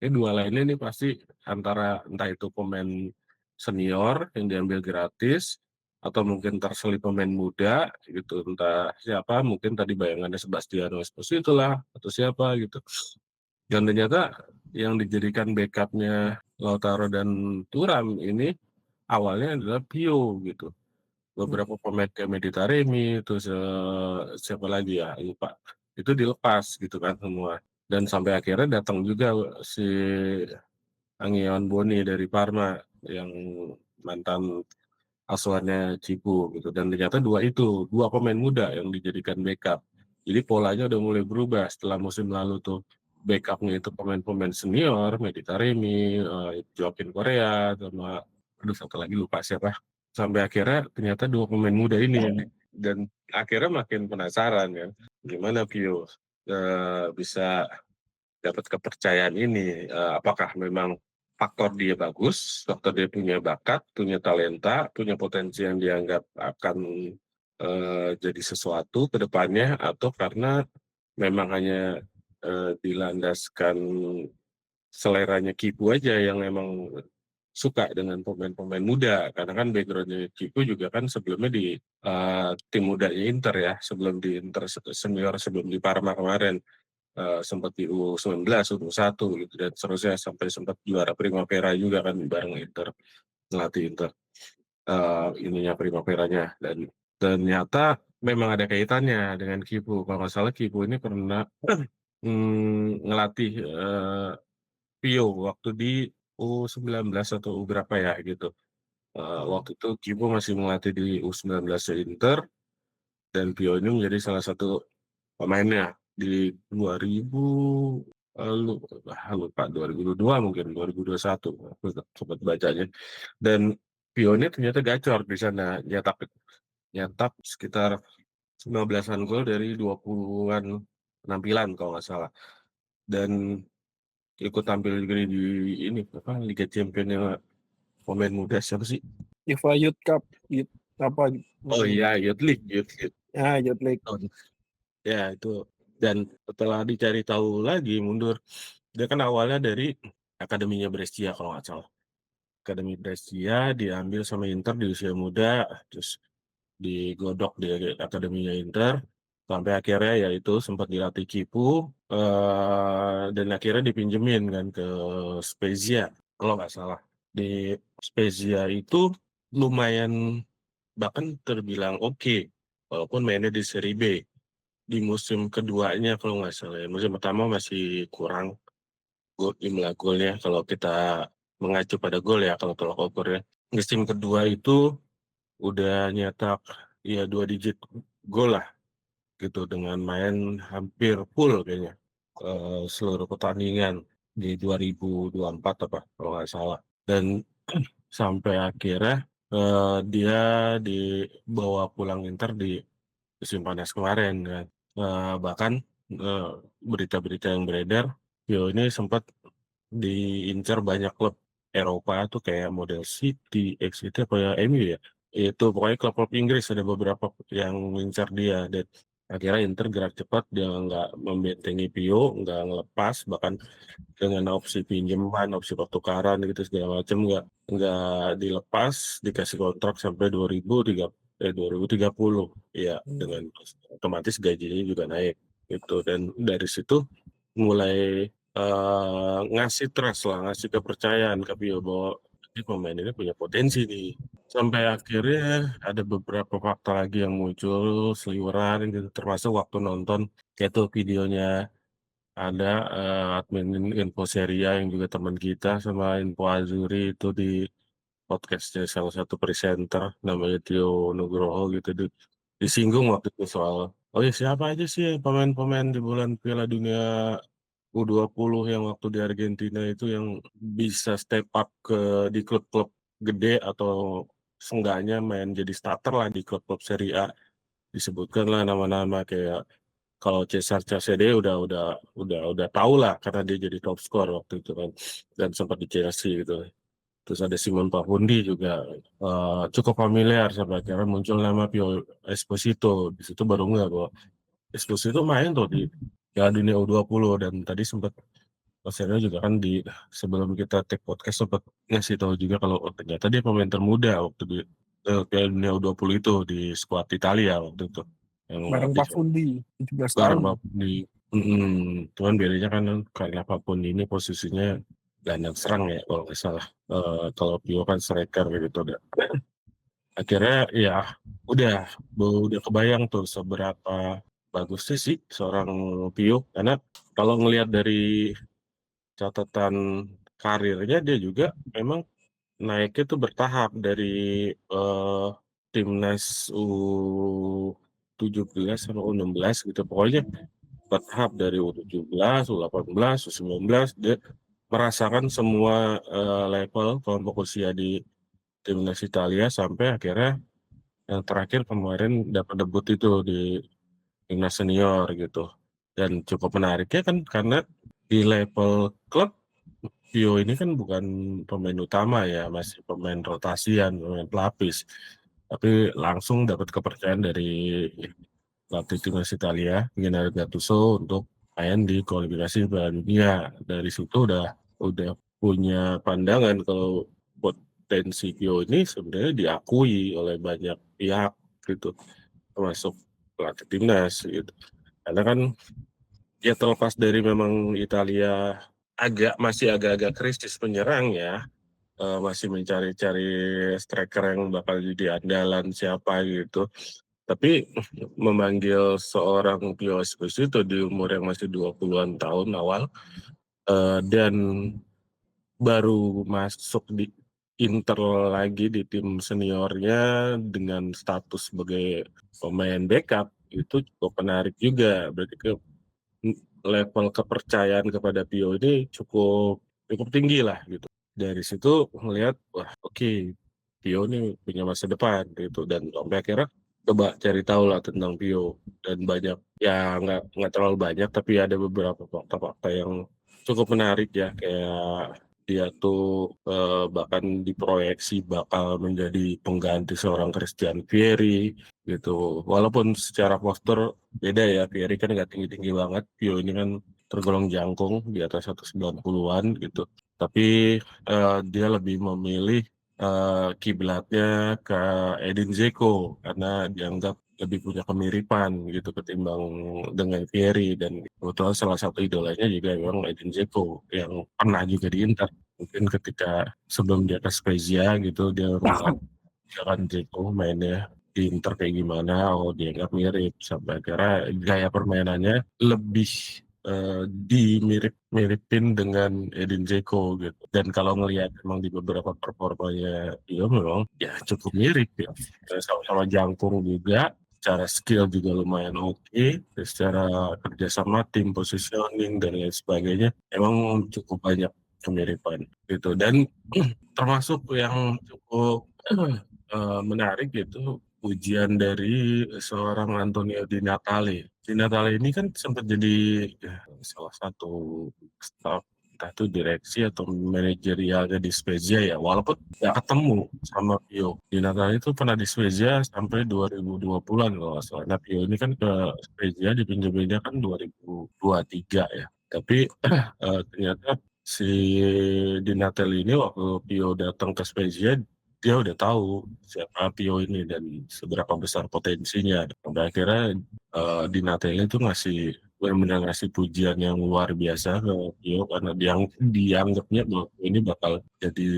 ini 2 lainnya nih pasti antara entah itu pemain senior yang diambil gratis atau mungkin terselip pemain muda gitu, entah siapa, mungkin tadi bayangannya Sebastiano Esposito lah atau siapa gitu. Dan ternyata yang dijadikan backup-nya Lautaro dan Thuram ini awalnya adalah Pio gitu. Beberapa pemain kayak Mehdi Taremi, terus siapa lagi ya, lupa. Itu dilepas gitu kan semua. Dan sampai akhirnya datang juga si Angion Boni dari Parma yang mantan asuhannya Cipu gitu. Dan ternyata dua pemain muda yang dijadikan backup. Jadi polanya udah mulai berubah setelah musim lalu tuh. Backupnya itu pemain-pemain senior, Mehdi Taremi, Joaquin Korea, sama aduh satu lagi lupa siapa. Sampai akhirnya ternyata dua pemain muda ini dan akhirnya makin penasaran ya gimana Pio bisa dapat kepercayaan ini. Apakah memang faktor dia bagus, faktor dia punya bakat, punya talenta, punya potensi yang dianggap akan jadi sesuatu ke depannya, atau karena memang hanya dilandaskan seleranya Kipu aja yang emang suka dengan pemain-pemain muda. Karena kan background-nya Kipu juga kan sebelumnya di tim mudanya Inter ya, sebelum di Inter senior, sebelum di Parma kemarin. Sempat di U19, U21 gitu dan seterusnya sampai sempat juara Primavera juga kan bareng Inter, ngelatih Inter. Ininya Primaveranya dan ternyata memang ada kaitannya dengan Kipu. Kalau nggak salah Kipu ini pernah ngelatih Pio waktu di U19 atau U berapa ya gitu. Waktu itu Kipu masih melatih di U19 Inter dan Pio ini menjadi salah satu pemainnya di 2000 lupa 2022 mungkin 2021 aku sempat bacanya dan Pio ini ternyata gacor di sana nyetak sekitar 15-an gol dari 20-an penampilan kalau nggak salah dan ikut tampil juga di ini apa Liga Champions pemain muda siapa sih? UEFA Youth Cup, apa? Oh iya Youth League. Youth League. Ya itu dan setelah dicari tahu lagi mundur dia kan awalnya dari akademinya Brescia kalau nggak salah. Akademi Brescia diambil sama Inter di usia muda, terus digodok di akademinya Inter, sampai akhirnya ya itu sempat dilatih Kipu, dan akhirnya dipinjemin kan ke Spezia kalau nggak salah. Di Spezia itu lumayan bahkan terbilang oke, walaupun mainnya di Serie B. Di musim keduanya kalau nggak salah ya, musim pertama masih kurang jumlah golnya kalau kita mengacu pada gol ya kalau tolak ukurnya. Musim kedua itu udah nyetak ya 2 digit gol lah gitu dengan main hampir full kayaknya seluruh pertandingan di 2024 apa kalau nggak salah dan sampai akhirnya dia dibawa pulang Inter di musim panas kemarin kan. Bahkan berita-berita yang beredar Pio ini sempat diincar banyak klub Eropa tuh kayak model City, City apa ya MU ya. Itu pokoknya klub-klub Inggris ada beberapa yang mengincar dia dan akhirnya Inter gerak cepat dia nggak membentengi Pio, nggak ngelepas bahkan dengan opsi pinjaman, opsi pertukaran gitu segala macam nggak dilepas, dikasih kontrak sampai 2030 ya dengan otomatis gajinya juga naik gitu dan dari situ mulai ngasih trust lah, ngasih kepercayaan ke Pio bahwa ini pemain ini punya potensi nih. Sampai akhirnya ada beberapa fakta lagi yang muncul seliweran gitu, termasuk waktu nonton kayak tuh videonya ada admin Info Seria yang juga teman kita sama Info Azuri itu di podcastnya salah satu presenter namanya Tio Nugroho gitu disinggung waktu itu soal oh ya siapa aja sih pemain-pemain di bulan Piala Dunia U20 yang waktu di Argentina itu yang bisa step up di klub-klub gede atau seenggaknya main jadi starter lah di klub-klub Serie A. Disebutkan lah nama-nama kayak kalau Cesar Casadei udah tahu lah karena dia jadi top skor waktu itu kan dan sempat di Chelsea gitu. Terus ada Simon Pafundi juga cukup familiar sampai akhirnya muncul nama Pio Esposito. Di situ baru nggak bahwa Esposito main tuh di Piala Dunia U20 dan tadi sempat Mas Hendra juga kan sebelum kita take podcast sempat ngasih tahu juga kalau ternyata dia pemain termuda waktu Piala Dunia U20 itu di skuad Italia waktu itu yang Bareng ngelatih Pak Fundi, 17 bareng tahun. Pak Fundi. Cuman bedanya kan karena Pak Fundi ini posisinya gelandang serang ya kalau nggak salah. Kalau Pio kan striker gitu deh. Akhirnya ya udah kebayang tuh seberapa bagusnya sih seorang Pio, karena kalau ngelihat dari catatan karirnya dia juga memang naiknya tuh bertahap dari timnas U17 sama U16 gitu. Pokoknya bertahap dari U17, U18, U19 dia merasakan semua level kelompok usia di timnas Italia sampai akhirnya yang terakhir kemarin dapat debut itu di timnas senior gitu. Dan cukup menariknya kan karena di level klub Pio ini kan bukan pemain utama ya, masih pemain rotasian, pemain pelapis. Tapi langsung dapat kepercayaan dari pelatih timnas Italia, Gennaro Gattuso untuk main di kualifikasi Piala Dunia. Dari situ udah punya pandangan kalau potensi Pio ini sebenarnya diakui oleh banyak pihak gitu, termasuk pelatih timnas gitu. Karena kan ya terlepas dari memang Italia masih agak-agak krisis penyerang ya, masih mencari-cari striker yang bakal jadi andalan siapa gitu. Tapi memanggil seorang Pio Esposito di umur yang masih 20-an tahun awal, dan baru masuk di Inter lagi di tim seniornya dengan status sebagai pemain backup, itu cukup menarik juga. Berarti level kepercayaan kepada Pio ini cukup tinggi lah gitu. Dari situ ngelihat, wah oke, Pio ini punya masa depan gitu. Dan sampai akhirnya coba cari tahu lah tentang Pio. Dan banyak, ya nggak terlalu banyak, tapi ada beberapa fakta-fakta yang cukup menarik ya. Kayak dia tuh bahkan diproyeksi bakal menjadi pengganti seorang Christian Vieri gitu. Walaupun secara postur beda ya, Vieri kan nggak tinggi-tinggi banget, Pio ini kan tergolong jangkung di atas 190-an gitu. Tapi dia lebih memilih kiblatnya ke Edin Dzeko karena dianggap lebih punya kemiripan gitu ketimbang dengan Vieri, dan kebetulan salah satu idolanya juga memang Edin Dzeko yang pernah juga di Inter. Mungkin ketika sebelum dia ke Spezia gitu dia melihat jangan Dzeko mainnya di Inter kayak gimana, dianggap mirip sampai akhirnya gaya permainannya lebih dimirip-miripin dengan Edin Dzeko gitu. Dan kalau ngelihat memang di beberapa performanya dia memang ya cukup mirip ya. Sama-sama jangkung juga, secara skill juga lumayan oke, secara kerjasama tim positioning dan lain sebagainya emang cukup banyak kemiripan gitu. Dan termasuk yang cukup menarik gitu ujian dari seorang Antonio Di Natale. Di Natale ini kan sempat jadi salah satu staff, entah itu direksi atau manajerialnya di Spezia ya, walaupun nggak ketemu sama Pio. Di Natale itu pernah di Spezia sampai 2020-an kalau nggak salah. Nah, Pio ini kan ke Spezia dipinjeminnya kan 2023 ya. Tapi ternyata si Di Natale ini waktu Pio datang ke Spezia, dia udah tahu siapa Pio ini dan seberapa besar potensinya. Sampai akhirnya Di Natale itu benar-benar ngasih pujian yang luar biasa ke Pio karena dianggapnya bahwa ini bakal jadi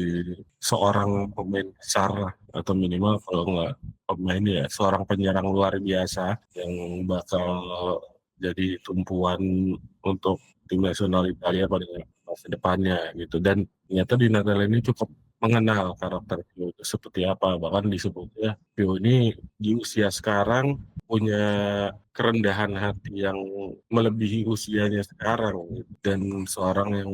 seorang pemain besar lah, atau minimal kalau nggak pemain ya seorang penyerang luar biasa yang bakal jadi tumpuan untuk tim nasional Italia pada masa depannya gitu. Dan ternyata Di Natale ini cukup mengenal karakter Pio itu seperti apa. Bahkan disebutnya Pio ini di usia sekarang punya kerendahan hati yang melebihi usianya sekarang gitu. Dan seorang yang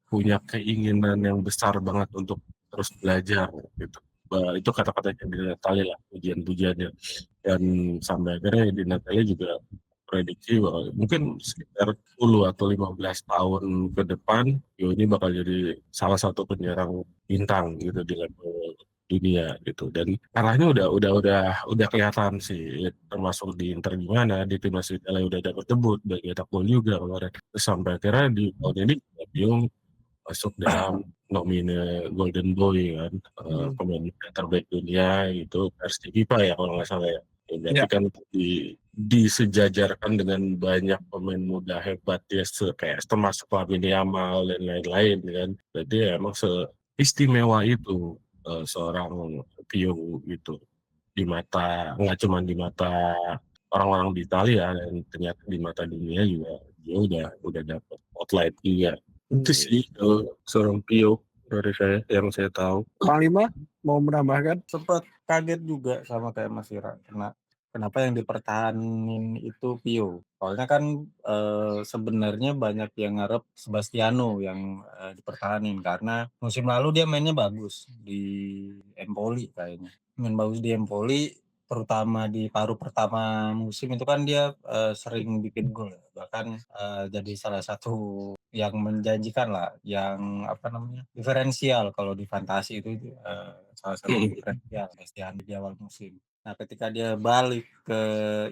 punya keinginan yang besar banget untuk terus belajar gitu. Itu kata-katanya Di Natale lah, pujian-pujiannya. Dan sampai akhirnya Di Natale juga prediksi bahwa mungkin sekitar 10 atau 15 tahun ke depan Pio ini bakal jadi salah satu penyerang bintang gitu di level dunia gitu. Dan arahnya udah kelihatan sih, termasuk di Inter gimana, di timnas Italia udah dapat debut, udah nyetak gol juga kemarin. Terus sampai akhirnya di tahun ini Pio masuk dalam nomine Golden Boy kan, Hmm. pemain muda terbaik dunia itu versi FIFA ya kalau nggak salah ya. Ya berarti Ya. kan disejajarkan dengan banyak pemain muda hebat ya, kayak termasuk Lamine Yamal dan lain-lain kan. Berarti ya emang seistimewa itu seorang Pio gitu di mata, nggak cuma di mata orang-orang di Italia dan ternyata di mata dunia juga dia udah dapet spotlight juga. Itu sih seorang Pio dari saya yang saya tahu. Panglima mau menambahkan? Sempat kaget juga sama kayak Mas Ira, kenapa yang dipertahanin itu Pio. Soalnya kan sebenarnya banyak yang ngarep Sebastiano yang dipertahanin karena musim lalu dia mainnya bagus di Empoli kayaknya. Main bagus di Empoli, terutama di paruh pertama musim itu kan dia sering bikin gol ya. Bahkan jadi salah satu yang menjanjikan lah, yang apa namanya, diferensial kalau di fantasi itu salah satu diferensial Sebastiano di awal musim. Nah, ketika dia balik ke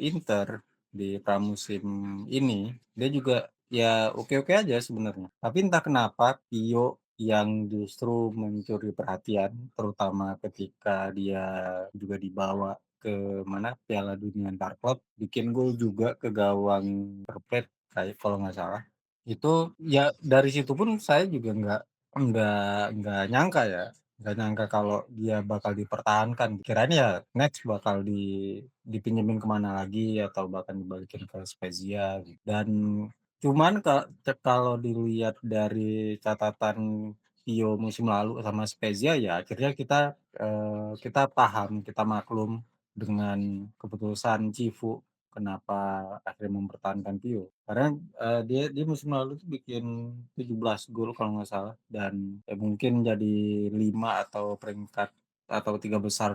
Inter di pramusim ini, dia juga ya oke-oke aja sebenarnya. Tapi entah kenapa Pio yang justru mencuri perhatian, terutama ketika dia juga dibawa ke mana Piala Dunia antar klub, bikin gol juga ke gawang Perpet kayak kalau nggak salah. Itu ya dari situ pun saya juga nggak nyangka ya. Nggak nyangka kalau dia bakal dipertahankan. Kirain ya next bakal dipinjemin kemana lagi atau bahkan dibalikin ke Spezia gitu. Dan cuman kalau dilihat dari catatan Pio musim lalu sama Spezia ya akhirnya kita paham, kita maklum dengan keputusan Cifu kenapa akhirnya mempertahankan Pio. Karena dia musim lalu tuh bikin 17 gol kalau nggak salah dan mungkin jadi 5 atau peringkat atau 3 besar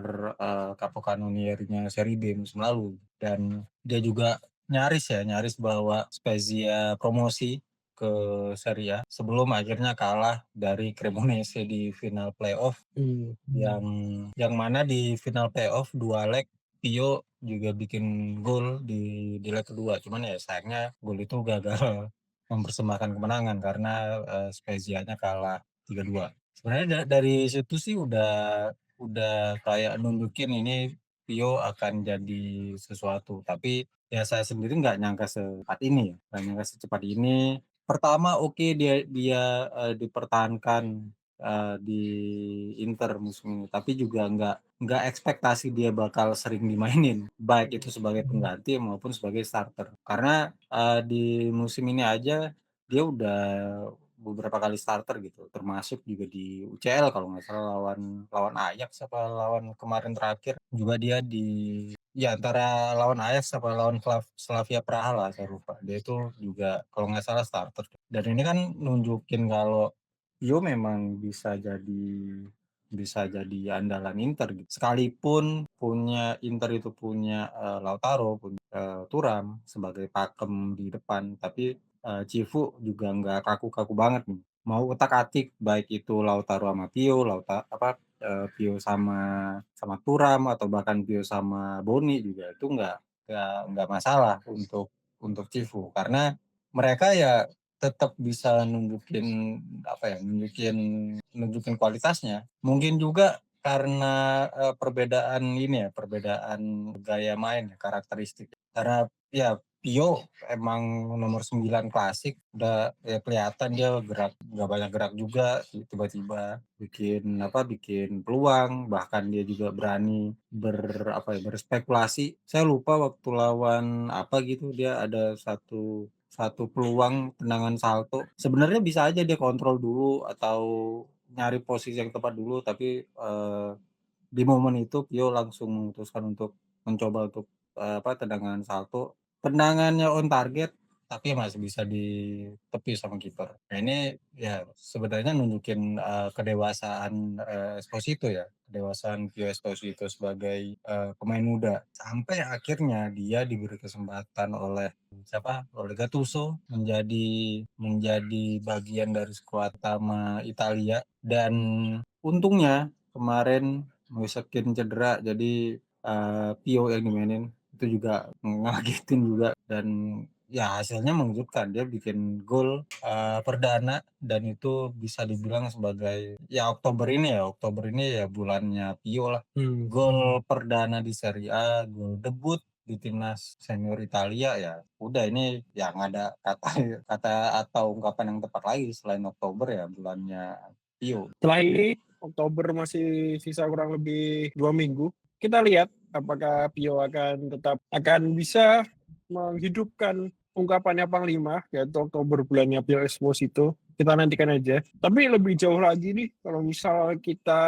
Capocannoniere-nya Serie B musim lalu. Dan dia juga nyaris bawa Spezia promosi ke Serie A sebelum akhirnya kalah dari Cremonese di final playoff yang mana di final playoff 2 leg Pio juga bikin gol di leg kedua, cuman ya sayangnya gol itu gagal mempersembahkan kemenangan karena Spezia-nya kalah 3-2. Sebenarnya dari situ sih udah kayak nunjukin ini Pio akan jadi sesuatu, tapi ya saya sendiri nggak nyangka nggak nyangka secepat ini. Pertama oke dia dipertahankan di Inter musim ini, tapi juga nggak ekspektasi dia bakal sering dimainin, baik itu sebagai pengganti maupun sebagai starter. Karena di musim ini aja dia udah beberapa kali starter gitu, termasuk juga di UCL kalau nggak salah lawan Ajax apa lawan kemarin terakhir juga dia ya antara lawan Ajax apa lawan Slavia Praha lah saya lupa. Dia itu juga kalau nggak salah starter. Dan ini kan nunjukin kalau Pio memang bisa jadi andalan Inter gitu. Sekalipun Inter itu punya Lautaro, punya Thuram sebagai pakem di depan, tapi Cifu juga nggak kaku-kaku banget nih. Mau utak-atik baik itu Lautaro sama Pio, Pio sama Thuram atau bahkan Pio sama Boni juga itu nggak masalah untuk Cifu karena mereka ya tetap bisa nunjukin kualitasnya. Mungkin juga karena perbedaan gaya main, karakteristik. Karena ya Pio emang nomor 9 klasik, udah ya kelihatan dia nggak banyak gerak juga, tiba-tiba bikin peluang, bahkan dia juga berani berspekulasi. Saya lupa waktu lawan apa gitu dia ada satu peluang tendangan salto. Sebenarnya bisa aja dia kontrol dulu atau nyari posisi yang tepat dulu, tapi di momen itu Pio langsung memutuskan untuk mencoba untuk tendangan salto. Tendangannya on target, tapi masih bisa ditepis sama kiper. Nah ini ya sebenarnya nunjukin kedewasaan Esposito ya, kedewasaan Pio Esposito sebagai pemain muda. Sampai akhirnya dia diberi kesempatan oleh Gattuso menjadi bagian dari skuad utama Italia dan untungnya kemarin Moisekin cedera jadi Pio yang dimainin itu juga ngagetin juga dan ya hasilnya mengejutkan. Dia bikin gol perdana dan itu bisa dibilang sebagai Oktober ini ya bulannya Pio lah. Gol perdana di Serie A, gol debut di timnas senior Italia, ya udah ini ya nggak ada kata atau ungkapan yang tepat lagi selain Oktober ya bulannya Pio. Setelah ini Oktober masih sisa kurang lebih 2 minggu. Kita lihat apakah Pio akan bisa menghidupkan ungkapannya Panglima, yaitu Oktober bulannya Pio Esposito. Kita nantikan aja. Tapi lebih jauh lagi nih, kalau misal kita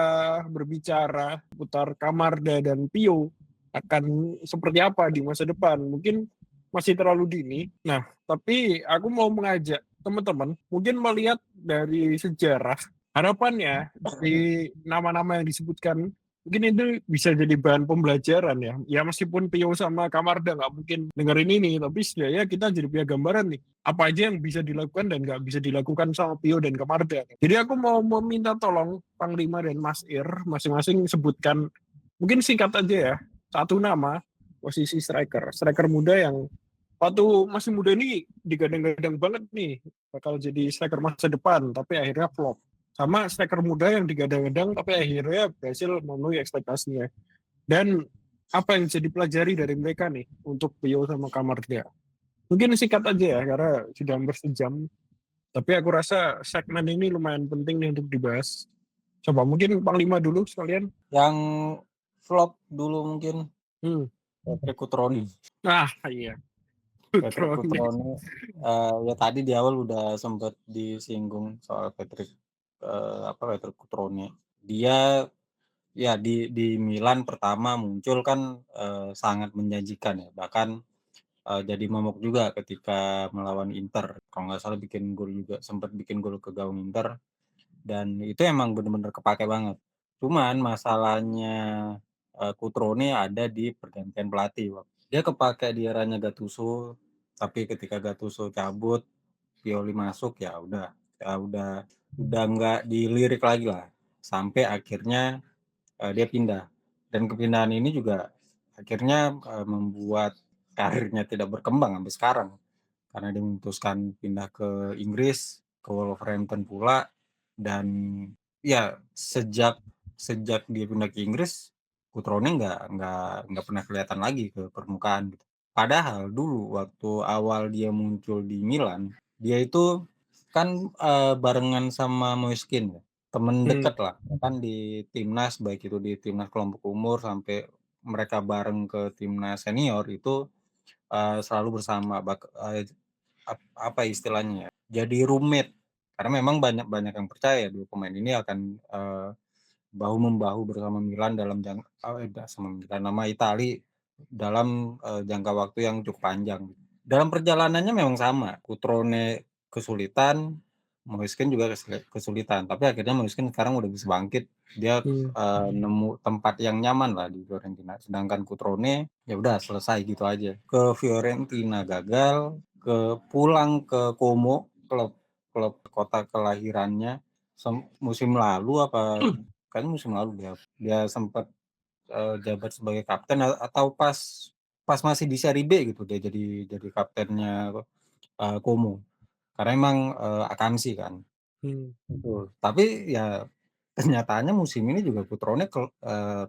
berbicara putar Camarda dan Pio akan seperti apa di masa depan, mungkin masih terlalu dini. Nah, tapi aku mau mengajak teman-teman mungkin melihat dari sejarah, harapannya dari nama-nama yang disebutkan mungkin itu bisa jadi bahan pembelajaran ya. Ya meskipun Pio sama Camarda nggak mungkin dengerin ini, tapi setidaknya kita jadi punya gambaran nih apa aja yang bisa dilakukan dan nggak bisa dilakukan sama Pio dan Camarda. Jadi aku mau meminta tolong Panglima dan Mas Ir masing-masing sebutkan, mungkin singkat aja ya, satu nama posisi striker muda yang waktu masih muda ini digadang-gadang banget nih bakal jadi striker masa depan, tapi akhirnya flop. Sama striker muda yang digadang-gadang tapi akhirnya berhasil memenuhi ekspektasinya. Dan apa yang jadi pelajari dari mereka nih untuk Pio sama Camarda? Mungkin singkat aja ya karena sudah hampir sejam. Tapi aku rasa segmen ini lumayan penting nih untuk dibahas. Coba mungkin Panglima dulu sekalian. Yang flop dulu mungkin Patrick Cutrone. Iya. Patrick Cutrone, ya tadi di awal udah sempat disinggung soal Patrick Cutrone. Dia ya di Milan pertama muncul kan sangat menjanjikan ya, bahkan jadi momok juga ketika melawan Inter. Kalau nggak salah sempat bikin gol ke gawang Inter, dan itu emang benar-benar kepake banget. Cuman masalahnya Cutrone ada di pergantian pelatih. Dia kepake di eranya Gattuso, tapi ketika Gattuso cabut, Pioli masuk, ya udah nggak dilirik lagi lah. Sampai akhirnya dia pindah. Dan kepindahan ini juga akhirnya membuat karirnya tidak berkembang sampai sekarang. Karena dia memutuskan pindah ke Inggris, ke Wolverhampton pula, dan ya sejak dia pindah ke Inggris, Cutrone nggak pernah kelihatan lagi ke permukaan gitu. Padahal dulu waktu awal dia muncul di Milan, dia itu kan barengan sama Moiskin ya, temen deket lah, kan di timnas, baik itu di timnas kelompok umur sampai mereka bareng ke timnas senior itu selalu bersama, apa istilahnya ya, jadi roommate. Karena memang banyak yang percaya dua pemain ini akan bahu membahu bersama Milan nama Itali dalam jangka waktu yang cukup panjang. Dalam perjalanannya memang sama, Cutrone kesulitan, Moiskin juga kesulitan, tapi akhirnya Moiskin sekarang udah bisa bangkit. Dia nemu tempat yang nyaman lah di Fiorentina. Sedangkan Cutrone ya udah selesai gitu aja. Ke Fiorentina gagal, pulang ke Como, klub kota kelahirannya. Musim lalu kan musim lalu dia sempat jabat sebagai kapten, atau pas masih di Serie B gitu dia jadi kaptennya Como. Karena emang akamsi kan. Betul. Tapi ya kenyataannya musim ini juga Cutrone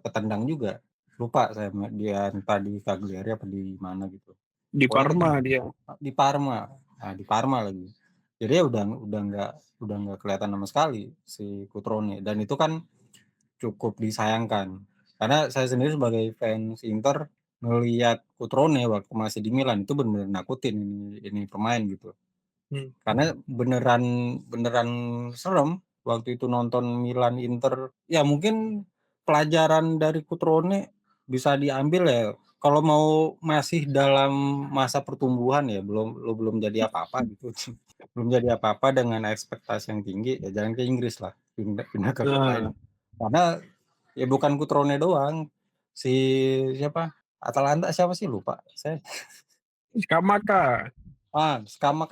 ketendang juga. Lupa saya dia entah di Cagliari apa di mana gitu. Di Parma dia. Di Parma. Nah, di Parma lagi. Jadi ya udah nggak kelihatan sama sekali si Cutrone, dan itu kan cukup disayangkan. Karena saya sendiri sebagai fans Inter ngelihat Cutrone waktu masih di Milan itu benar-benar nakutin ini pemain gitu. Karena beneran serem waktu itu nonton Milan Inter. Ya mungkin pelajaran dari Cutrone bisa diambil ya, kalau mau masih dalam masa pertumbuhan ya, belum jadi apa-apa gitu. Belum jadi apa-apa dengan ekspektasi yang tinggi, ya jangan ke Inggris lah, pindah ke klub lain. Karena ya bukan Cutrone doang, si Atalanta siapa sih, lupa saya. Scamacca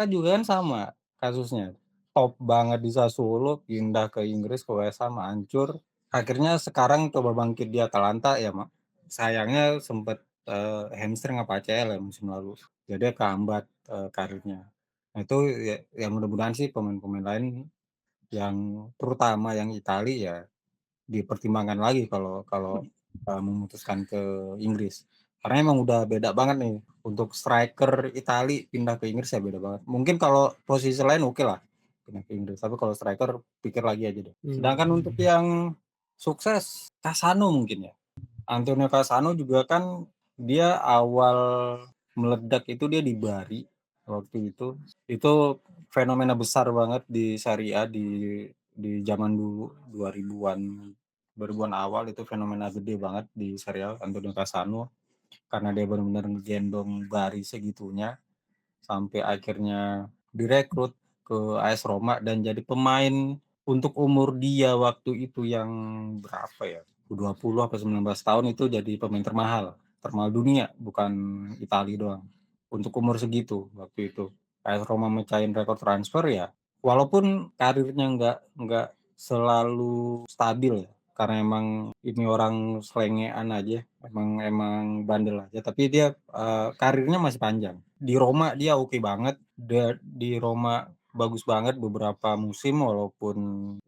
juga kan sama kasusnya. Top banget di Sassuolo, pindah ke Inggris ke West Ham, hancur. Akhirnya sekarang coba bangkit di Atalanta ya, sayangnya sempet hamstring apa ACL ya musim lalu. Jadi dia kehambat karirnya. Nah itu ya mudah-mudahan sih pemain-pemain lain yang terutama yang Itali ya dipertimbangkan lagi kalau kalau memutuskan ke Inggris. Karena emang udah beda banget nih untuk striker Itali pindah ke Inggris ya beda banget. Mungkin kalau posisi lain oke lah pindah ke Inggris, tapi kalau striker pikir lagi aja deh. Sedangkan untuk yang sukses Cassano mungkin ya. Antonio Cassano juga kan dia awal meledak itu dia di Bari waktu itu. Itu fenomena besar banget di Serie A di zaman dulu 2000-an awal itu fenomena gede banget di Serie A Antonio Cassano karena dia benar-benar ngegendong Bari segitunya sampai akhirnya direkrut ke AS Roma dan jadi pemain untuk umur dia waktu itu yang berapa ya 20 atau 19 tahun itu jadi pemain termahal dunia bukan Italia doang untuk umur segitu waktu itu AS Roma mecahin rekor transfer ya walaupun karirnya nggak selalu stabil ya karena emang ini orang selengean aja emang bandel aja tapi dia karirnya masih panjang di Roma dia oke banget di Roma bagus banget beberapa musim walaupun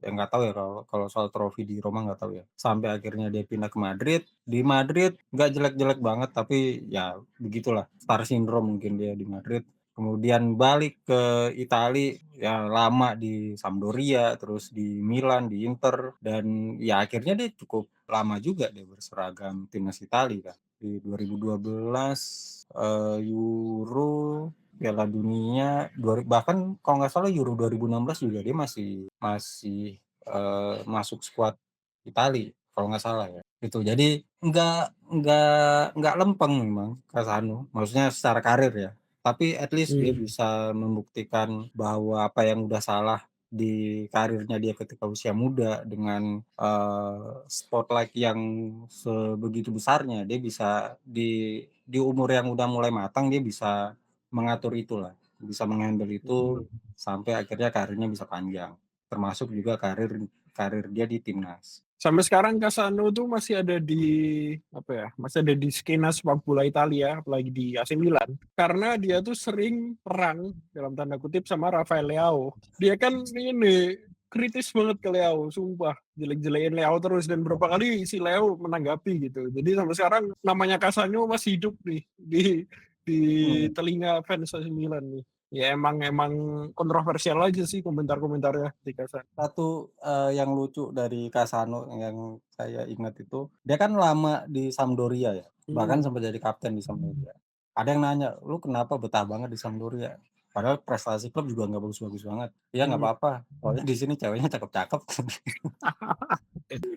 ya nggak tahu ya kalau soal trofi di Roma nggak tahu ya sampai akhirnya dia pindah ke Madrid di Madrid nggak jelek-jelek banget tapi ya begitulah star syndrome mungkin dia di Madrid kemudian balik ke Itali ya lama di Sampdoria terus di Milan di Inter dan ya akhirnya dia cukup lama juga dia berseragam timnas Italia kan di 2012 Euro Piala Dunia bahkan kalau nggak salah Euro 2016 juga dia masih masuk skuad Italia kalau nggak salah ya itu jadi nggak lempeng memang Cassano maksudnya secara karir ya tapi at least dia bisa membuktikan bahwa apa yang udah salah di karirnya dia ketika usia muda dengan spotlight yang sebegitu besarnya dia bisa di umur yang udah mulai matang dia bisa mengatur itulah bisa menghandle itu sampai akhirnya karirnya bisa panjang termasuk juga karir dia di timnas. Sampai sekarang Cassano tuh masih ada di masih ada di skena sepak bola Italia, apalagi di AC Milan. Karena dia tuh sering perang dalam tanda kutip sama Rafael Leao. Dia kan ini kritis banget ke Leao, sumpah. Jelek-jelekin Leao terus dan berapa kali si Leao menanggapi gitu. Jadi sampai sekarang namanya Cassano masih hidup nih di telinga fans AC Milan nih. Ya emang kontroversial aja sih komentar-komentarnya di Cassano. Satu yang lucu dari Cassano yang saya ingat itu dia kan lama di Sampdoria ya bahkan sampai jadi kapten di Sampdoria ada yang nanya lu kenapa betah banget di Sampdoria padahal prestasi klub juga nggak bagus-bagus banget ya nggak apa-apa soalnya di sini ceweknya cakep-cakep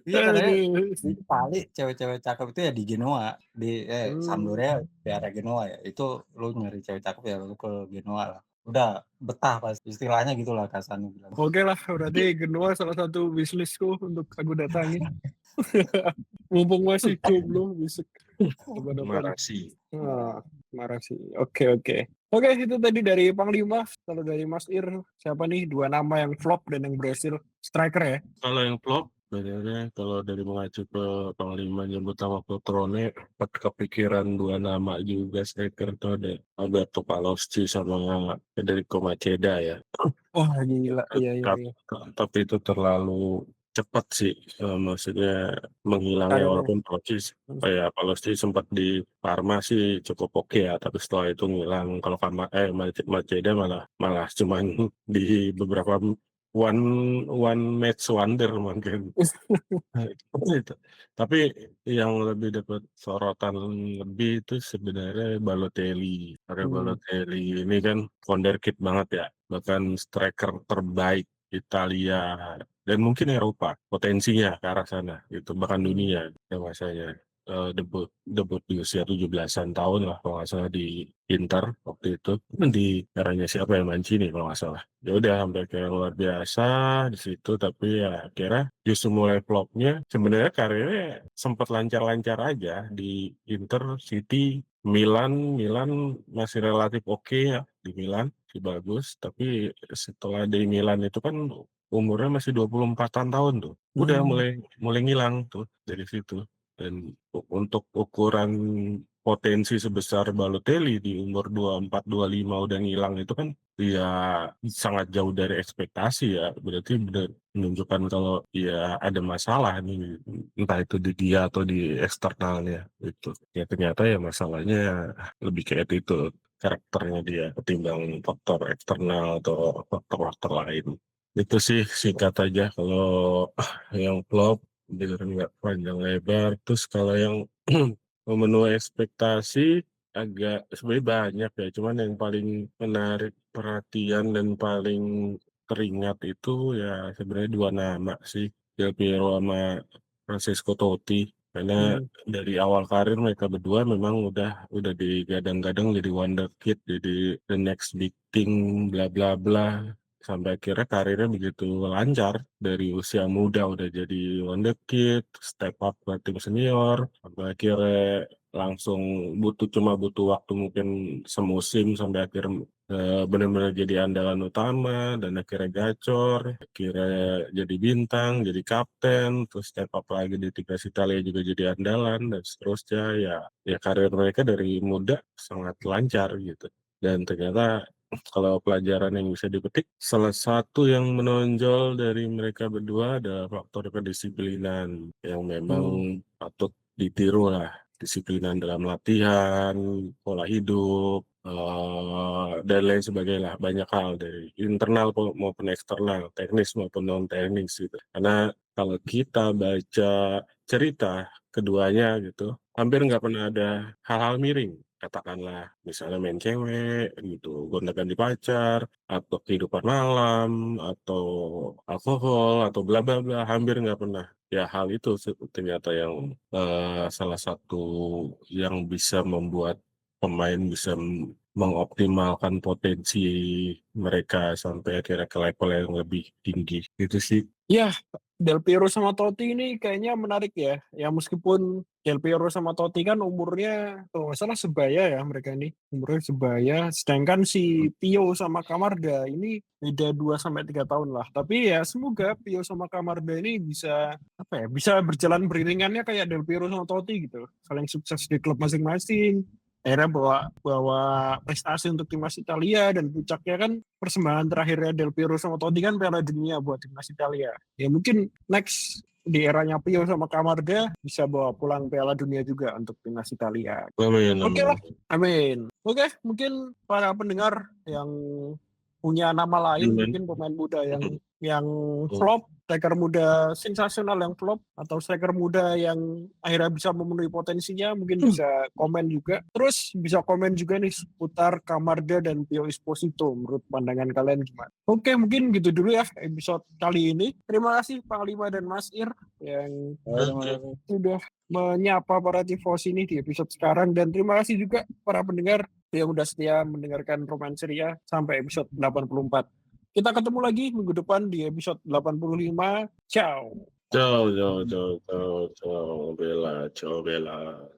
iya katanya di Itali cewek-cewek cakep itu ya di Genoa di Sampdoria daerah Genoa ya itu lu nyari cewek cakep ya lu ke Genoa lah udah betah pas istilahnya gitulah Cassano bilang. Oke lah, berarti Genoa salah satu wishlistku untuk aku datangi. Mumpung masih jomblo, bisa kapan-kapan. Marah sih. Oke. Oke, itu tadi dari Panglima. Kalau dari Mas Ir, siapa nih 2 nama yang flop dan yang berhasil striker ya? Kalau yang flop, sebenarnya kalau dari mengacu ke Panglima nyebut nama Cotrone, kepikiran 2 nama juga striker itu ada Alberto Palosci sama Federico Maceda ya. Wah, gila. Iya. Tapi itu terlalu cepat sih, maksudnya menghilangnya walaupun Palosci sempat di Parma sih cukup oke ya, tapi setelah itu ngilang. Kalau Maceda malah cuman di beberapa one match wonder mungkin. Itu. Tapi yang lebih dapat sorotan lebih itu sebenarnya Balotelli. Karena Balotelli ini kan wonderkid banget ya, bahkan striker terbaik Italia dan mungkin Eropa potensinya ke arah sana gitu bahkan dunia ya masanya debut di usia 17-an tahun lah kalau nggak salah di Inter waktu itu di eranya siapa yang Mancini kalau nggak salah ya udah sampai kayak luar biasa di situ tapi ya akhirnya justru mulai flopnya sebenarnya karirnya sempat lancar-lancar aja di Inter City Milan masih relatif oke ya di Milan sih bagus tapi setelah di Milan itu kan umurnya masih 24-an tahun tuh udah mulai ngilang tuh dari situ dan untuk ukuran potensi sebesar Balotelli di umur 24, 25 udah ngilang itu kan ya sangat jauh dari ekspektasi ya. Berarti benar menunjukkan kalau ya ada masalah nih, entah itu di dia atau di eksternalnya gitu. Ya ternyata ya masalahnya lebih kayak itu, karakternya dia ketimbang faktor eksternal atau faktor-faktor lain. Itu sih singkat aja kalau yang flop dengerin nggak panjang lebar. Terus kalau yang memenuhi ekspektasi agak sebenarnya banyak ya, cuman yang paling menarik perhatian dan paling teringat itu ya sebenarnya 2 nama sih, Del Piero sama Francesco Totti. Karena Hmm. dari awal karir mereka berdua memang udah digadang-gadang jadi wonderkid, jadi the next big thing, bla bla bla. Sampai akhirnya karirnya begitu lancar, dari usia muda udah jadi wonderkid, step up ke tim senior, sampai akhirnya langsung cuma butuh waktu mungkin semusim sampai akhirnya benar-benar jadi andalan utama dan akhirnya gacor, akhirnya jadi bintang, jadi kapten, terus step up lagi di timnas Italia juga jadi andalan dan seterusnya. Ya karir mereka dari muda sangat lancar gitu. Dan ternyata kalau pelajaran yang bisa dipetik, salah satu yang menonjol dari mereka berdua adalah faktor kedisiplinan yang memang patut ditiru lah. Disiplinan dalam latihan, pola hidup, dan lain sebagainya lah. Banyak hal dari internal maupun eksternal, teknis maupun non teknis gitu. Karena kalau kita baca cerita keduanya gitu, hampir nggak pernah ada hal-hal miring. Katakanlah misalnya main cewek gitu, gonta-ganti pacar, atau kehidupan malam, atau alkohol, atau bla bla bla, hampir nggak pernah. Ya hal itu ternyata yang salah satu yang bisa membuat pemain bisa mengoptimalkan potensi mereka sampai akhirnya ke level yang lebih tinggi. Itu sih. Ya, Del Piero sama Totti ini kayaknya menarik ya. Ya meskipun Del Piero sama Totti kan umurnya kalau nggak salah sebaya ya mereka ini. Umurnya sebaya. Sedangkan si Pio sama Camarda ini beda 2-3 tahun lah. Tapi ya semoga Pio sama Camarda ini bisa bisa berjalan beriringannya kayak Del Piero sama Totti gitu. Saling sukses di klub masing-masing. Akhirnya bawa prestasi untuk timnas Italia dan puncaknya kan persembahan terakhirnya Del Piero sama Totti kan Piala Dunia buat timnas Italia. Ya mungkin next di eranya Pio sama Camarda bisa bawa pulang Piala Dunia juga untuk timnas Italia. Amin, Oke amin. lah, amin. Oke, mungkin para pendengar yang punya nama lain, Amin. mungkin pemain muda yang flop, striker muda sensasional yang flop, atau striker muda yang akhirnya bisa memenuhi potensinya, mungkin bisa komen juga. Terus bisa komen juga nih seputar Camarda dan Pio Esposito, menurut pandangan kalian gimana? Oke, mungkin gitu dulu ya episode kali ini. Terima kasih Panglima dan Mas Ir yang sudah menyapa para tifos ini di episode sekarang, dan terima kasih juga para pendengar yang udah setia mendengarkan Romance Ceria sampai episode 84. Kita ketemu lagi minggu depan di episode 85. Ciao. Ciao, ciao, ciao, ciao, ciao, Bella, ciao, Bella.